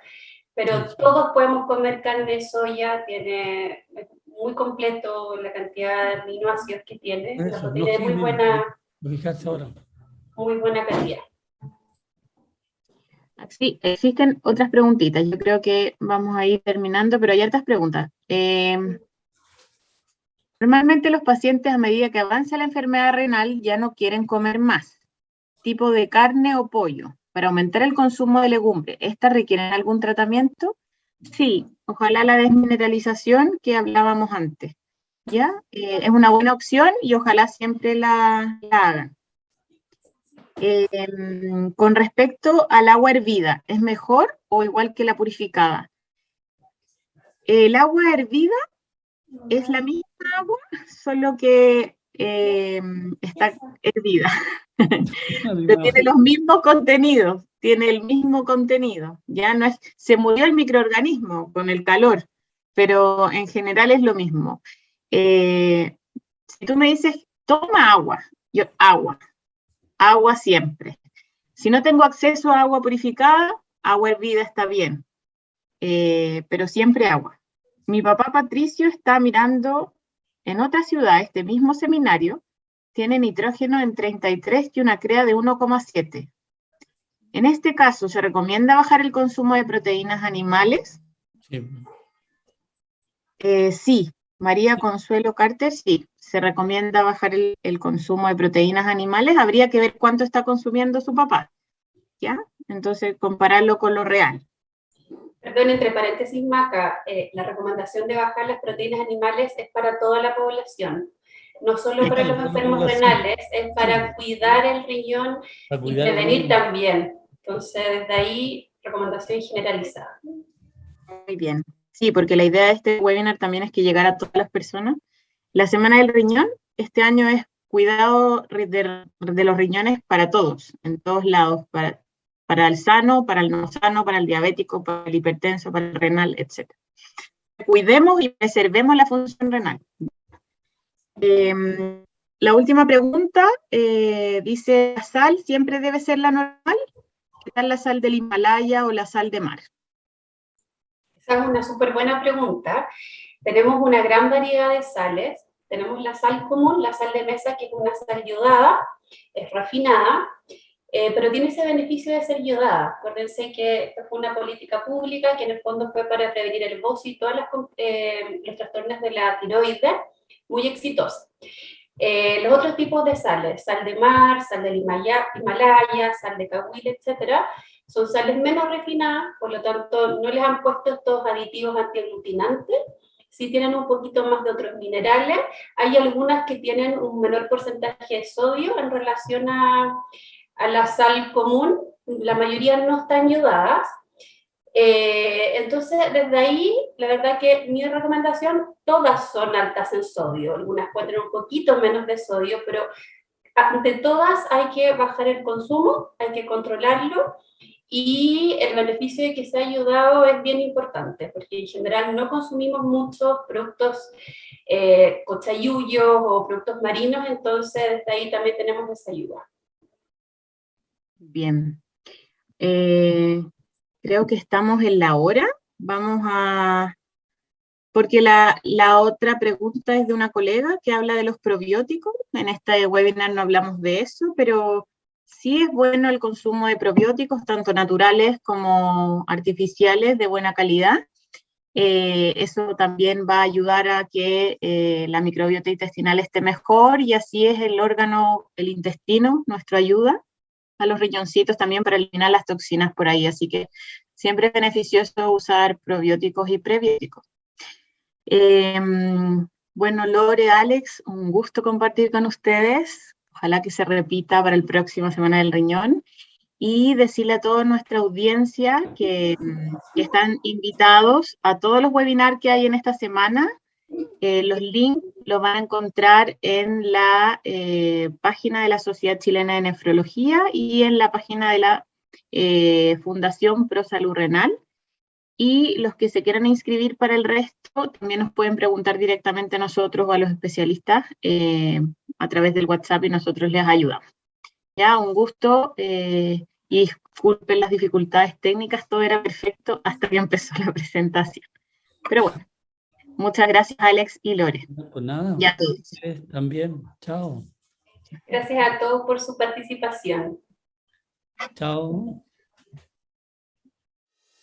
Pero todos podemos comer carne de soya, tiene muy completo la cantidad de aminoácidos que tiene, la proteína es muy buena calidad. Sí, existen otras preguntitas. Yo creo que vamos a ir terminando, pero hay hartas preguntas. Normalmente los pacientes a medida que avanza la enfermedad renal ya no quieren comer más tipo de carne o pollo para aumentar el consumo de legumbre. ¿Estas requieren algún tratamiento? Sí, ojalá la desmineralización que hablábamos antes. ¿Ya? Es una buena opción y ojalá siempre la hagan. Con respecto al agua hervida, ¿es mejor o igual que la purificada? El agua hervida es la misma agua, solo que está hervida. Pero tiene los mismos contenidos, tiene el mismo contenido. Ya no es, se murió el microorganismo con el calor, pero en general es lo mismo. Si tú me dices, toma agua, yo agua siempre. Si no tengo acceso a agua purificada, agua hervida está bien, pero siempre agua. Mi papá Patricio está mirando en otra ciudad este mismo seminario, tiene nitrógeno en 33 y una CREA de 1,7. En este caso, ¿se recomienda bajar el consumo de proteínas animales? Sí, María Consuelo Carter, sí, se recomienda bajar el consumo de proteínas animales. Habría que ver cuánto está consumiendo su papá, ¿ya? Entonces, compararlo con lo real. Perdón, entre paréntesis, Maca, la recomendación de bajar las proteínas animales es para toda la población, no solo para los enfermos renales, es para cuidar el riñón y prevenir también. Entonces, desde ahí, recomendación generalizada. Muy bien. Sí, porque la idea de este webinar también es que llegara a todas las personas. La Semana del Riñón, este año es cuidado de los riñones para todos, en todos lados, para el sano, para el no sano, para el diabético, para el hipertenso, para el renal, etc. Cuidemos y preservemos la función renal. La última pregunta dice, ¿la sal siempre debe ser la normal? ¿Qué tal la sal del Himalaya o la sal de mar? Esa es una súper buena pregunta. Tenemos una gran variedad de sales. Tenemos la sal común, la sal de mesa, que es una sal yodada, es refinada, pero tiene ese beneficio de ser yodada. Acuérdense que esta fue una política pública que en el fondo fue para prevenir el bocio y todos los trastornos de la tiroides, muy exitosa. Los otros tipos de sales, sal de mar, sal del Himalaya, sal de Cahuil, etcétera, son sales menos refinadas, por lo tanto no les han puesto estos aditivos antiaglutinantes, sí tienen un poquito más de otros minerales. Hay algunas que tienen un menor porcentaje de sodio en relación a la sal común, la mayoría no están yodadas. Entonces, desde ahí, la verdad que mi recomendación, todas son altas en sodio, algunas pueden tener un poquito menos de sodio, pero ante todas hay que bajar el consumo, hay que controlarlo, y el beneficio de que se ha ayudado es bien importante, porque en general no consumimos muchos productos cochayuyos o productos marinos, entonces desde ahí también tenemos esa ayuda. Bien. Creo que estamos en la hora. Vamos a... Porque la otra pregunta es de una colega que habla de los probióticos. En este webinar no hablamos de eso, pero sí es bueno el consumo de probióticos, tanto naturales como artificiales, de buena calidad. Eso también va a ayudar a que la microbiota intestinal esté mejor, y así es el órgano, el intestino, nuestra ayuda a los riñoncitos también para eliminar las toxinas por ahí. Así que siempre es beneficioso usar probióticos y prebióticos. Bueno, Lore, Alex, un gusto compartir con ustedes. Ojalá que se repita para el próximo Semana del Riñón. Y decirle a toda nuestra audiencia que están invitados a todos los webinars que hay en esta semana. Los links los van a encontrar en la página de la Sociedad Chilena de Nefrología y en la página de la Fundación Pro Salud Renal. Y los que se quieran inscribir para el resto, también nos pueden preguntar directamente a nosotros o a los especialistas a través del WhatsApp, y nosotros les ayudamos. Ya, un gusto, y disculpen las dificultades técnicas, todo era perfecto hasta que empezó la presentación. Pero bueno, muchas gracias, Alex y Lore. No, pues nada. Y a todos. También, chao. Gracias a todos por su participación. Chao.